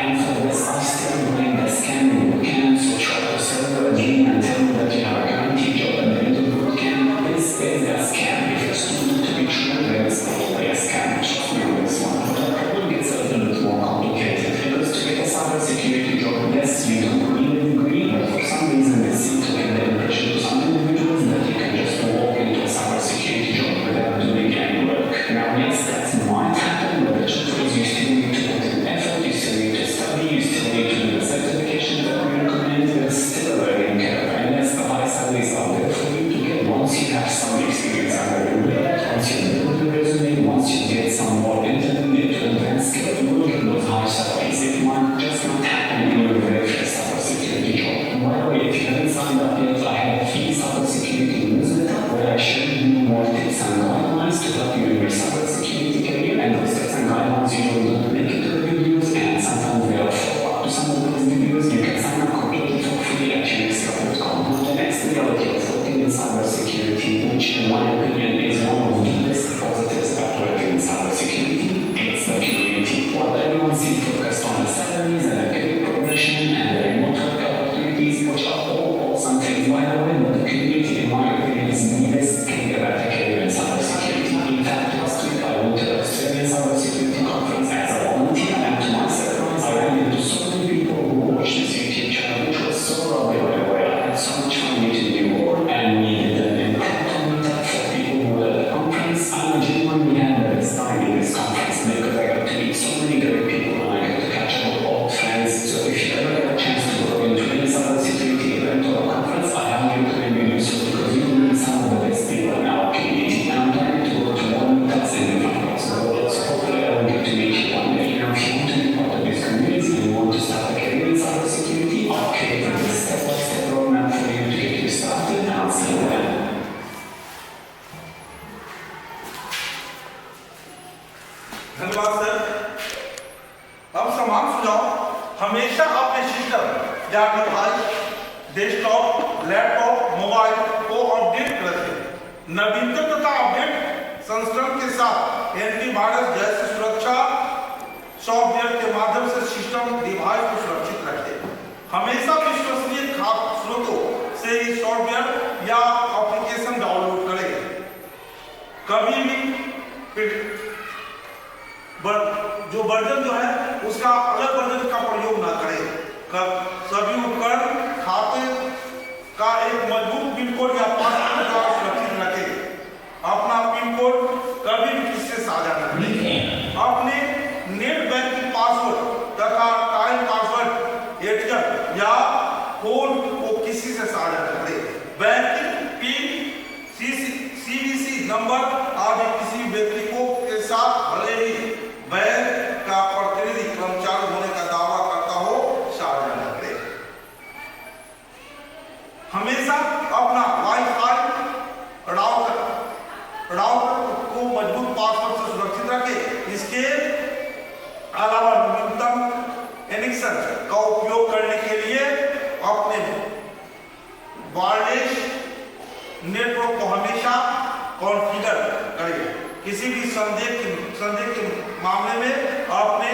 And for this, I still blame the scamming bootcamps who try to sell you a dream and tell you that you have a guaranteed job at the end of bootcamp. This is a scam. If it's too good to be true, then it's probably a scam. Trust me on this one. But the problem gets a little bit more complicated because to get a cybersecurity job, yes, you don't need a degree, but for some reason they seem to get the impression to some individuals that you can just walk into a cybersecurity job without doing any work. Now, yes, that might happen, but the truth is you still need to put in effort, you still need to study, you still need to do the certification that we recommend. There's still a learning curve, and yes, the high salaries are there for you to get once you have some experience under your belt, once you build your resume, once you get some more intermediate to advanced skills, you will get those high salaries. It might just not happen in your very first cybersecurity job. By the way, if you haven't signed up yet, I have a free cybersecurity newsletter where I share with you more tips and guidelines to help you in your cybersecurity career. And those tips and guidelines usually don't make it to the videos, and sometimes they are follow-up to some of those videos. You can sign up completely for free at unixcard.com. The next reality of working in cybersecurity, which in my opinion is one of the best positives about working in cybersecurity, it's the community. While everyone seems focused on the salaries and the career progression and the remote work opportunities, which are all awesome things by the way, but the community in my opinion is the best thing about the career in cybersecurity. In fact, last week I went to the Australian Cybersecurity Conference as a volunteer, and to my surprise, I ran into so many people who watched this YouTube channel, which was so lovely by the way. I had so much fun meeting you all, and we did an impromptu meetup for people who were at the conference. I'm genuinely had the best time in this conference because I got to meet so many great people and I got to catch up with old friends. So if you ever get a chance to go into any cybersecurity event or a conference, I highly recommend you do so because you will meet some of the best people in our community. And I'm planning to go to more meetups in different parts of the world, so hopefully I will get to meet you one day. Now, if you want to be part of this community and you want to start a career in cybersecurity, I'll create a step-by-step roadmap for you to get you started, and I'll see you then. धन्यवाद सर। अब समान सुझाव, हमेशा अपने सिस्टम या डिवाइस, डेस्कटॉप, लैपटॉप, मोबाइल को अपडेट रखें। नवीनतम तथा अपडेट संस्करण के साथ एंटीवायरस जैसे सुरक्षा सॉफ्टवेयर के माध्यम से सिस्टम डिवाइस को सुरक्षित रखें। हमेशा विश्वसनीय स्रोतों से ही सॉफ्टवेयर या एप्लीकेशन डाउनलोड करें। कभी भी जो वर्जन जो है उसका अलग वर्जन का प्रयोग ना करें। सभी उपकरण खाते का एक मजबूत पिन कोड या पासवर्ड द्वारा सुरक्षित रखें। अपना पिन कोड कभी भी किसी से साझा न करें। अपने नेट बैंकिंग पासवर्ड तथा टाइम पासवर्ड एटीएम या कोड को किसी से साझा न करें। बैंकिंग पिन, सीवीसी नंबर आदि किसी व्यक्ति को के साथ भले ही बैंक का प्रतिनिधि कर्मचारी होने का दावा करता हो साझा न करें। हमेशा अपना वाईफाई राउटर को मजबूत पासवर्ड से सुरक्षित रखें। इसके अलावा न्यूनतम एन्क्रिप्शन का उपयोग करने के लिए अपने वायरलेस नेटवर्क को हमेशा कॉन्फ़िगर करें। किसी भी संदेह के मामले में अपने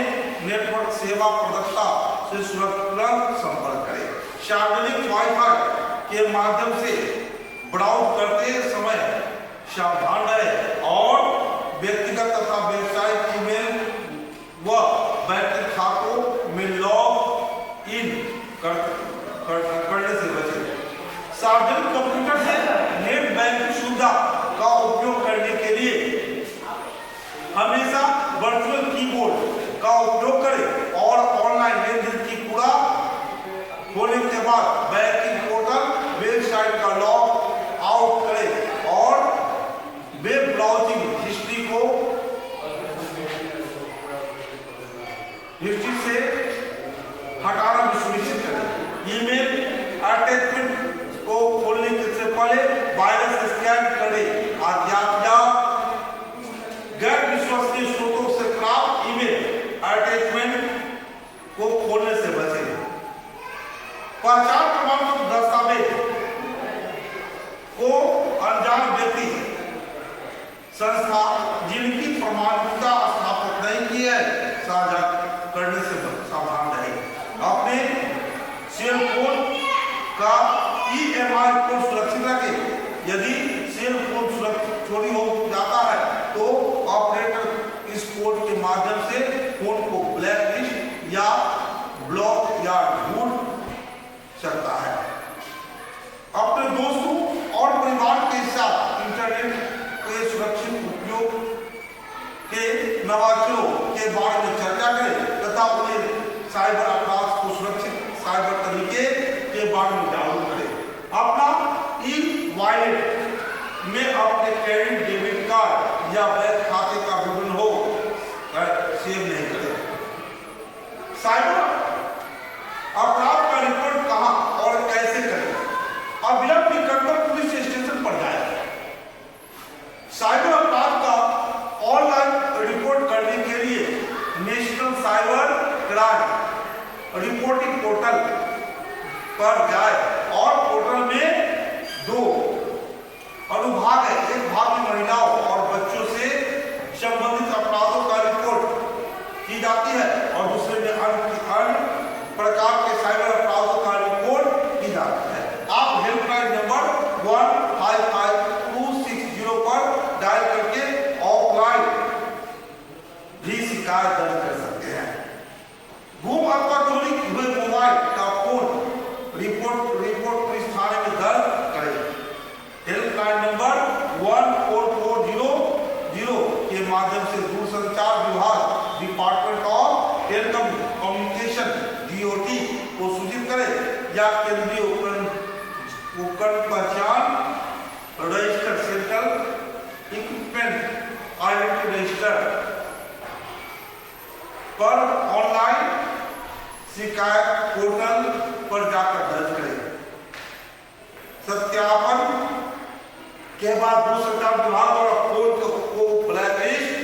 नेटवर्क सेवा प्रदाता से तुरंत संपर्क करें। सार्वजनिक वाईफाई के माध्यम से ब्राउज करते समय सावधान रहें और व्यक्तिगत तथा व्यावसायिक ईमेल व बैंकिंग खातों में लॉग इन करने से बचें। सार्वजनिक कंप्यूटर से नेट बैंकिंग सुविधा का उपयोग करने के लिए हमेशा वर्चुअल कीबोर्ड का उपयोग करें और ऑनलाइन लेनदेन की पूरा होने के बाद बैंकिंग पोर्टल वेबसाइट का लॉग आउट करें और वेब ब्राउजिंग हिस्ट्री से हटाना भी सुनिश्चित करें। ईमेल अटैचमेंट को खोलने से पहले वायरस स्कैन करें। या गैर विश्वसनीय स्रोतों से प्राप्त ईमेल अटैचमेंट को खोलने से बचें। पहचान प्रमाण पत्र दस्तावेज को अनजान व्यक्ति संस्था जिनकी प्रमाणिकता स्थापित नहीं की है साझा करने से सावधान रहें। अपने सेल फोन का EMI कोड सुरक्षित रखें। यदि सेल फोन चोरी हो जाता है तो ऑपरेटर इस कोड के माध्यम से फोन को ब्लैकलिस्ट या ब्लॉक या ढूंढ सकता है। अपने दोस्तों और परिवार के साथ इंटरनेट के सुरक्षित उपयोग के नवाचारों के बारे में चर्चा करें तथा उन्हें साइबर अपराध को सुरक्षित साइबर तरीके के बारे में जागरूक करें। अपना ई-वॉलेट में अपने क्रेडिट डेबिट कार्ड या बैंक खाते का विवरण हो सेव नहीं करें। साइबर अपराध का रिपोर्ट कहां और कैसे करें? अविलंब निकटतम पुलिस स्टेशन पर जाएं। साइबर अपराध का ऑनलाइन रिपोर्ट करने के लिए national cyber crime reporting portal पर जाएं और पोर्टल में दो अनुभाग है। एक भाग में महिलाओं और बच्चों से संबंधित अपराधों का रिपोर्ट की जाती है और दूसरे में अन्य प्रकार के साइबर अपराधों का रिपोर्ट की जाती है। आप हेल्पलाइन नंबर 155260 पर डायल करके ऑफलाइन भी शिकायत दर्ज कर सकते हैं। गुम अथवा चोरी हुए मोबाइल का फोन रिपोर्ट पुलिस थाने में दर्ज करें। हेल्पलाइन नंबर 14400 के माध्यम से दूरसंचार विभाग department of telecom communication DOT को सूचित करें या केंद्रीय उपकरण पहचान register central equipment identity register पर ऑनलाइन शिकायत पोर्टल पर जाकर दर्ज करें। सत्यापन के बाद दूरसंचार विभाग द्वारा फोन को ब्लैकलिस्ट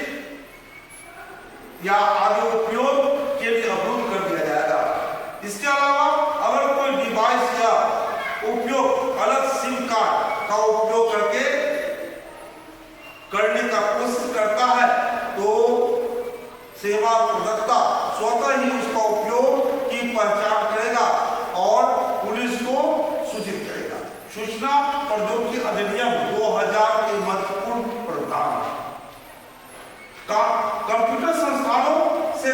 या आगे उपयोग के लिए अवरुद्ध कर दिया जाएगा। इसके अलावा अगर कोई डिवाइस या उपयोग अलग सिम कार्ड का उपयोग करने का कोशिश करता है तो सेवा प्रदाता स्वतः ही उसका उपयोग की पहचान करेगा और पुलिस को सूचित करेगा। सूचना प्रौद्योगिकी अधिनियम 2000 के महत्वपूर्ण प्रावधान का कंप्यूटर संस्थानों से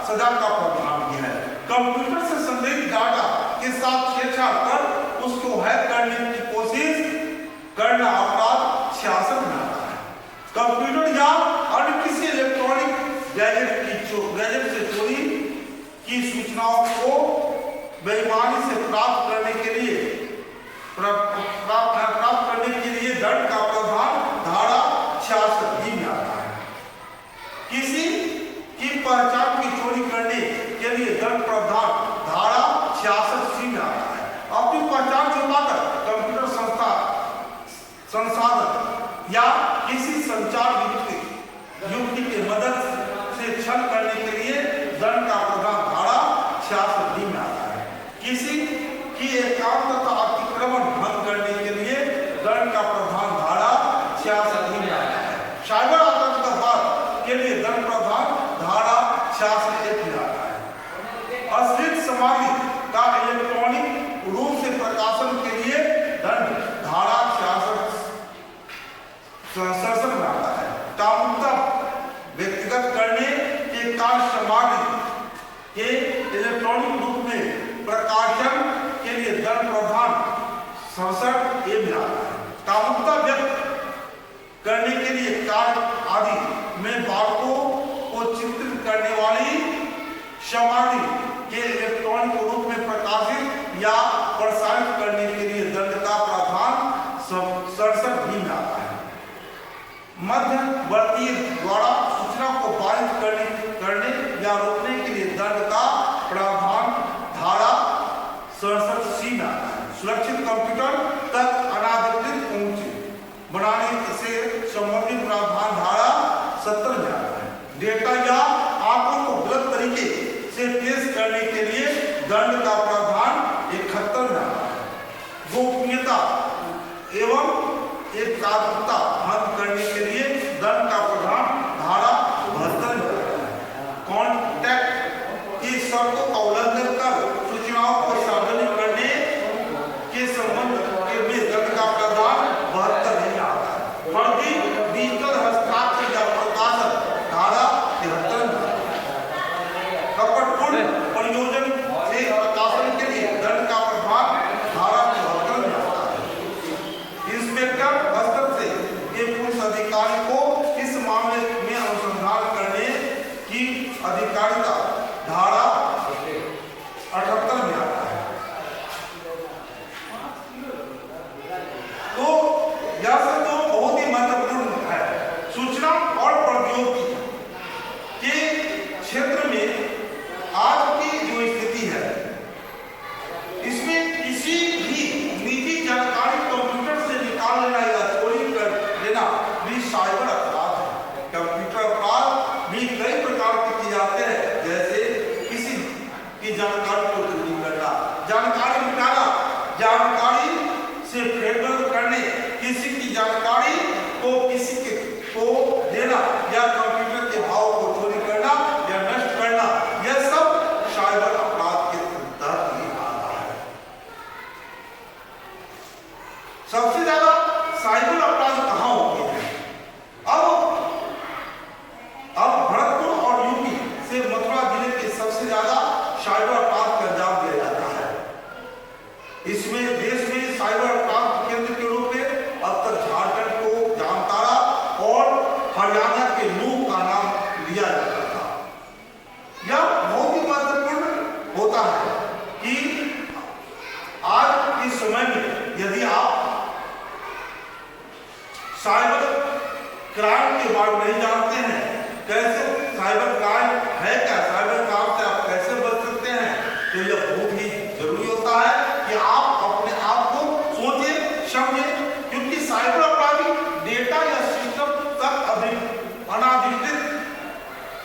सजा का प्रावधान किया है। कंप्यूटर से संग्रहित डाटा के साथ छेड़छाड़ कर उसको हैक करने की कोशिश करना अपराध 66 में आता है। कंप्यूटर या अन्य किसी इलेक्ट्रॉनिक गैजेट से चोरी की सूचनाओं को बेईमानी से प्राप्त करने के लिए दंड का प्रावधान धारा 66 में आता है। किसी की पहचान की चोरी करने के लिए दंड प्रावधान धारा 66 में आता है। अपनी पहचान छुपाकर कंप्यूटर संसाधन या किसी संचार युक्ति के मदद से छल करने के लिए दंड का प्रावधान धारा 66 में आता है। किसी की एकांतता अतिक्रमण भंग करने के लिए दंड का प्रावधान धारा 66 में आता है। साइबर आतंकवाद के लिए दंड प्रावधान धारा 66 में आता है। अश्लील सामग्री का इलेक्ट्रॉनिक रूप से प्रकाशन के लिए दंड धारा 66 में आता है। कामुकता व्यक्तिगत करने के कार्य सामग्री के इलेक्ट्रॉनिक रूप में प्रकाशन के लिए दंड प्रावधान 67 में आता है। कामुकता व्यक्त करने के लिए कार्य आदि में बालकों को चित्रित करने वाली सामग्री के इलेक्ट्रॉनिक रूप में प्रकाशित या प्रसारित करने के लिए दंड का प्रावधान 67 में आता है। मध्यवर्ती द्वारा सूचना को बाधित करने या रोकने के लिए दंड का प्रावधान धारा 67 में आता है। सुरक्षित कंप्यूटर तक अनाधिकृत पहुंच बनाने से संबंधित प्रावधान धारा 70 में आता है। डेटा या आंकड़ों को गलत तरीके से पेश करने के लिए दंड का प्रावधान 71 में आता है। गोपनीयता एवं एकाग्रता भंग करने के लिए दंड का प्रावधान धारा 72 में आता है। कॉन्टैक्ट की शर्तों का उल्लंघन कर सूचनाओं को सार्वजनिक करने के संबंध में दंड का प्रावधान 72 में आता है। फर्जी डिजिटल हस्ताक्षर या प्रकाशन धारा 73 में आता है। कपटपूर्ण प्रयोजन से प्रकाशन के लिए दंड का प्रावधान धारा 74 में आता है। इंस्पेक्टर स्तर से एक पुलिस अधिकारी को इस मामले में अनुसंधान करने की अधिकारिता धारा 78 में आता है। तो यह सब तो बहुत ही महत्वपूर्ण है। सूचना और प्रौद्योगिकी के क्षेत्र में आज की जो स्थिति है, इसमें किसी भी निजी जानकारी कंप्यूटर से निकाल लेना या चोरी कर लेना भी साइबर अपराध है। कंप्यूटर अपराध भी कई प्रकार के किए जाते हैं, जैसे किसी की जानकारी को चोरी करना, जानकारी मिटाना, जानकारी से फेरबदल करने, किसी की जानकारी को किसी को देना या कंप्यूटर के भाव को चोरी करना या नष्ट करना, यह सब साइबर अपराध के तहत ही आता है। सबसे ज्यादा साइबर अपराध कहाँ होते हैं? अब भरतपुर और यूपी से मथुरा जिले के सबसे ज्यादा साइबर अपराध को अंजाम दिया जाता है। इसमें देश में साइबर अपराध केंद्र के रूप में अब तक झारखंड को जामताड़ा और हरियाणा के नूह का नाम लिया जाता था। यह बहुत ही महत्वपूर्ण होता है कि आज के समय में यदि आप साइबर क्राइम के बारे में नहीं जानते हैं, कैसे साइबर क्राइम है, क्या साइबर क्राइम से आप कैसे बच सकते हैं, तो यह बहुत ही जरूरी होता है कि आप अपने आप को सोचें, समझें, क्योंकि साइबर अपराधी डेटा या सिस्टम तक अभी अनाधिकृत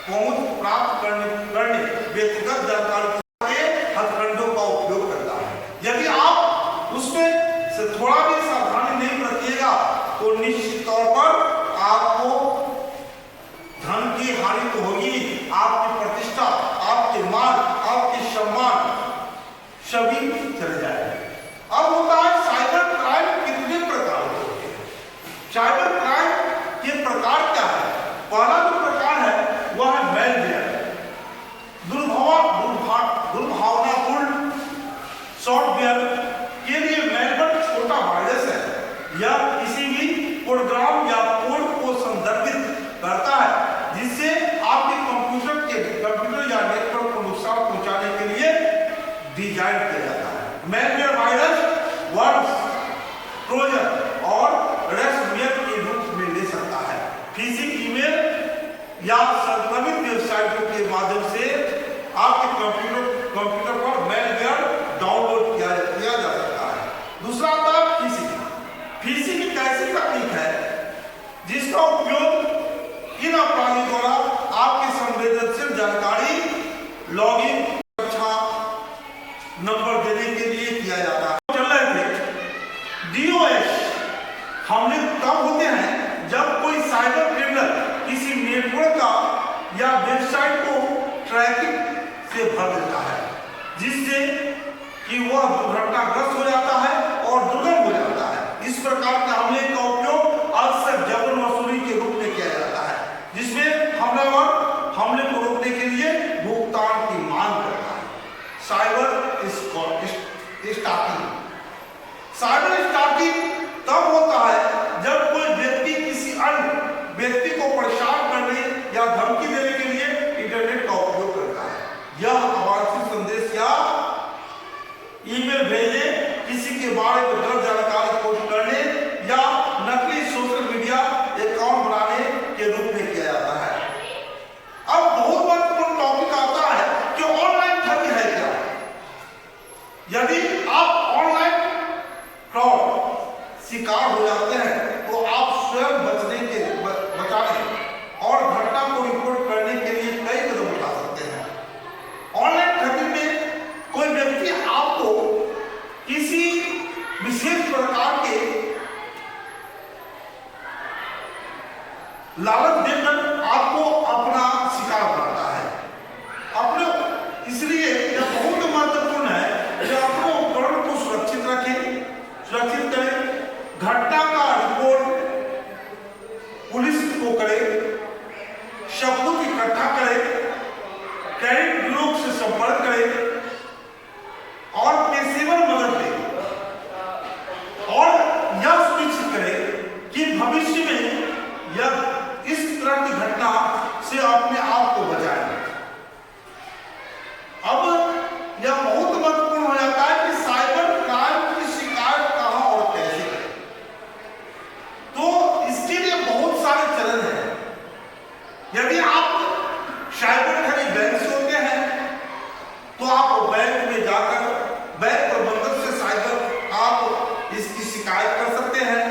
पहुंच प्राप्त करने व्यक्तिगत जानकारी के हथकंडों का उपयोग करता है। यदि आप उसमें से थोड़ा भी सावधानी नहीं बरतिएगा तो निश्चित तौर पर आपको धन की हानि तो होगी, आपकी प्रतिष्ठा, आपके मान, आपके सम्मान सभी चले जाएंगे। अब होता है साइबर क्राइम कितने प्रकार के होते हैं? साइबर क्राइम के प्रकार क्या है? पहला जो प्रकार है वह है मैलवेयर, आपके कंप्यूटर पर मैलवेयर डाउनलोड किया जा सकता है। दूसरा आता है फिशिंग। फिशिंग एक ऐसी तकनीक है जिसका उपयोग इन अपराधियों द्वारा आपकी संवेदनशील जानकारी, लॉगिन, सुरक्षा नंबर देने के लिए किया जाता है। चल रहे थे DOS हमले तब होते हैं जब कोई साइबर क्रिमिनल किसी नेटवर्क का या वेबसाइट को ट्रैकिंग से भर देता है, जिससे कि वह दुर्घटनाग्रस्त हो जाता है और दुर्गम हो जाता है। इस प्रकार के हमले का उपयोग अक्सर जबर वसूली के रूप में किया जाता है, जिसमें हमलावर हमले को रोकने के लिए भुगतान की मांग करता है। Cyber stalking. साइबर स्टॉकिंग तब होता है जब कोई व्यक्ति किसी अन्य व्यक्ति को परेशान करने या धमकी देने के लिए इंटरनेट का उपयोग करता है। यह अवांछित संदेश या ईमेल भेजने, किसी के बारे में गलत जानकारी पोस्ट करने या नकली सोशल मीडिया अकाउंट बनाने के रूप में किया जाता है। अब बहुत महत्वपूर्ण टॉपिक आता है कि ऑनलाइन ठगी है क्या। यदि आप ऑनलाइन फ्रॉड शिकार हो जाते हैं तो आप स्वयं बचाने और घटना को रिपोर्ट करने के लिए कई कदम उठा सकते हैं। ऑनलाइन ठगी में कोई व्यक्ति आपको किसी विशेष प्रकार के लालच देकर आपको अपना शिकार बनाता है। अपने इसलिए यह बहुत महत्वपूर्ण है कि अपने उपकरण को सुरक्षित रखें, सुरक्षित करें, घटना का रिपोर्ट पुलिस को करें, शब्दों की इकट्ठा करें, क्रेडिट ब्यूरो से संपर्क करें और पेशेवर मदद लें और यह सुनिश्चित करें कि भविष्य में यह इस तरह की घटना से अपने आप को बचाएं। अब यह बहुत महत्वपूर्ण हो जाता है कि साइबर क्राइम की शिकायत कहां और कैसे करें। तो इसके लिए बहुत सारे चरण हैं। यदि आप साइबर ठगी बैंक से होते हैं तो आप बैंक में जाकर बैंक प्रबंधक से साइबर आप इसकी शिकायत कर सकते हैं।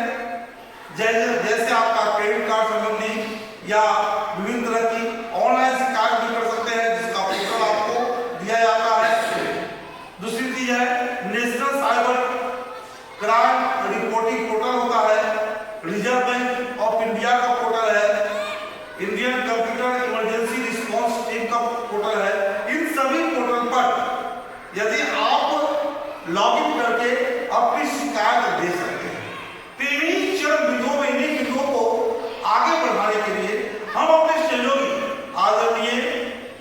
जैसे आपका क्रेडिट कार्ड संबंधी या विभिन्न तरह की ऑनलाइन शिकायत भी कर सकते हैं, जिसका पोर्टल आपको दिया जाता है। दूसरी चीज है national cyber crime reporting portal होता है, रिजर्व बैंक ऑफ इंडिया का पोर्टल है, Indian computer emergency response team का पोर्टल है। इन सभी पोर्टल पर यदि आप लॉगिन करके अपनी शिकायत दे सकते हैं। तो इन्हीं चरण बिंदुओं में, इन्हीं बिंदुओं को आगे बढ़ाने के लिए हम अपने सहयोगी आदरणीय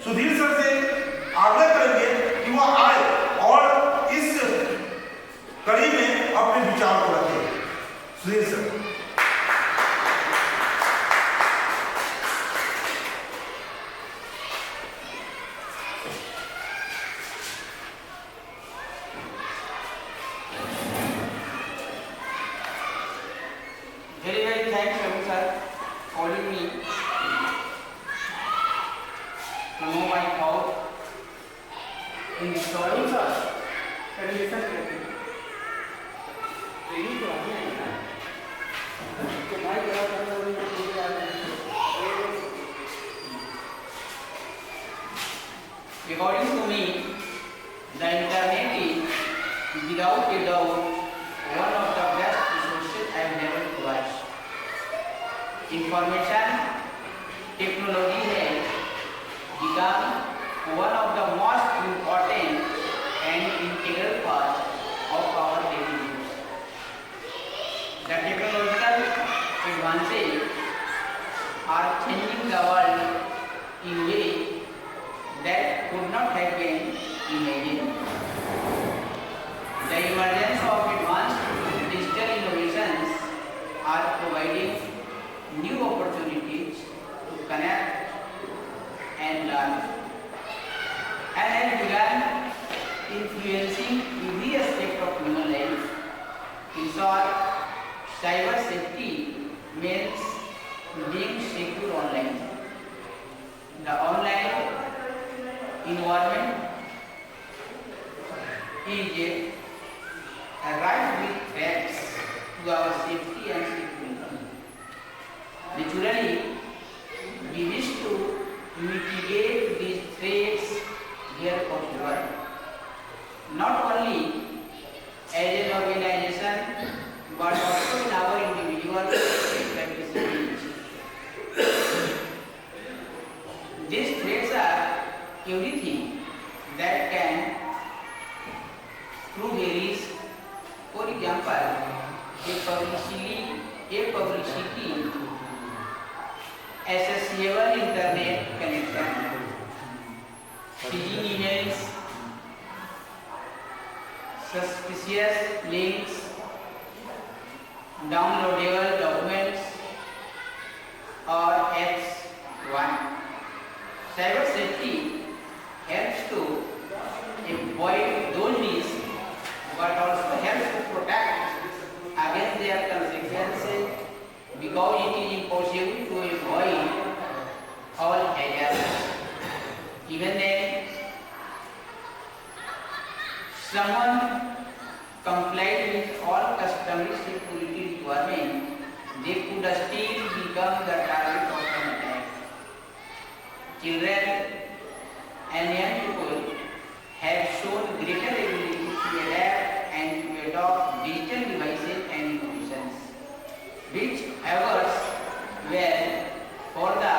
सुधीर सर से आग्रह करेंगे कि वह आए और इस कड़ी में अपने विचार को रखें। Sudhir sir. Very very thanks Ravi sir calling me to know my thought in this story sir. Can you listen carefully? Training तो आगे है ना? तो भाई क्या करना है वो पूरी याद है। According to me, the internet is without a doubt one of the best resources I have never watched. Information technology has become one of the most important and integral parts of our daily lives. The technological advances are changing the world in ways that could not have been imagined. The emergence of advanced digital innovations are providing new opportunities to connect and learn, and has begun influencing every aspect of human life. In short, cyber safety means being secure online. The online environment is rife with threats to our safety and security. Naturally, we wish to mitigate these threats where possible, not only as an organization but also in our individual practices. These threats are everything that can prove a risk. For example, a publicity accessible internet connection, phishing emails, suspicious links, downloadable documents or apps. 1. Cyber safety helps to avoid those risks but also helps to protect against their consequences because it is impossible to avoid all hazards. Even then, someone complied with all customary security requirements, they could still become the target of an attack. Children and young people have shown greater ability to adapt and to adopt digital devices and innovations, which augurs well for the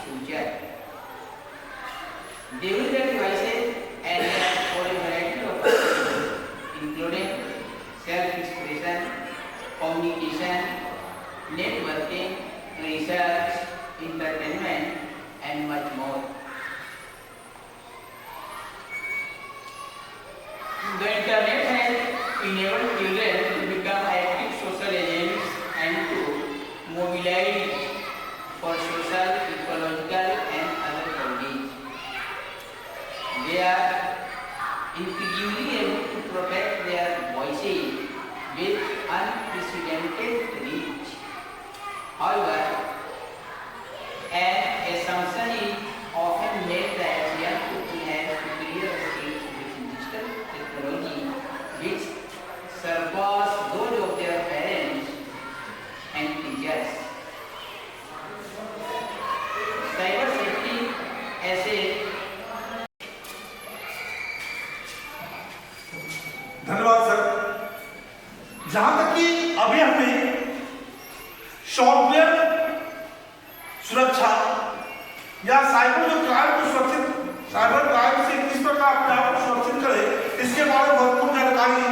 future. They use their devices and for a variety of purposes, including self-expression, communication, networking, research, entertainment, and much more. The internet has enabled children to become active social agents and to mobilize for social, ecological, and other causes. They are increasingly able to protect their voices with unprecedented reach. However, an assumption is often made that young people have superior skills with digital technology which surpass those of their parents and teachers. Cyber safety as a धन्यवाद सर। जहां तक कि अभी हमने सॉफ्टवेयर सुरक्षा या साइबर जो क्राइम को सुरक्षित, साइबर क्राइम से किस प्रकार अपने आप को सुरक्षित करें, इसके बारे में भरपूर जानकारी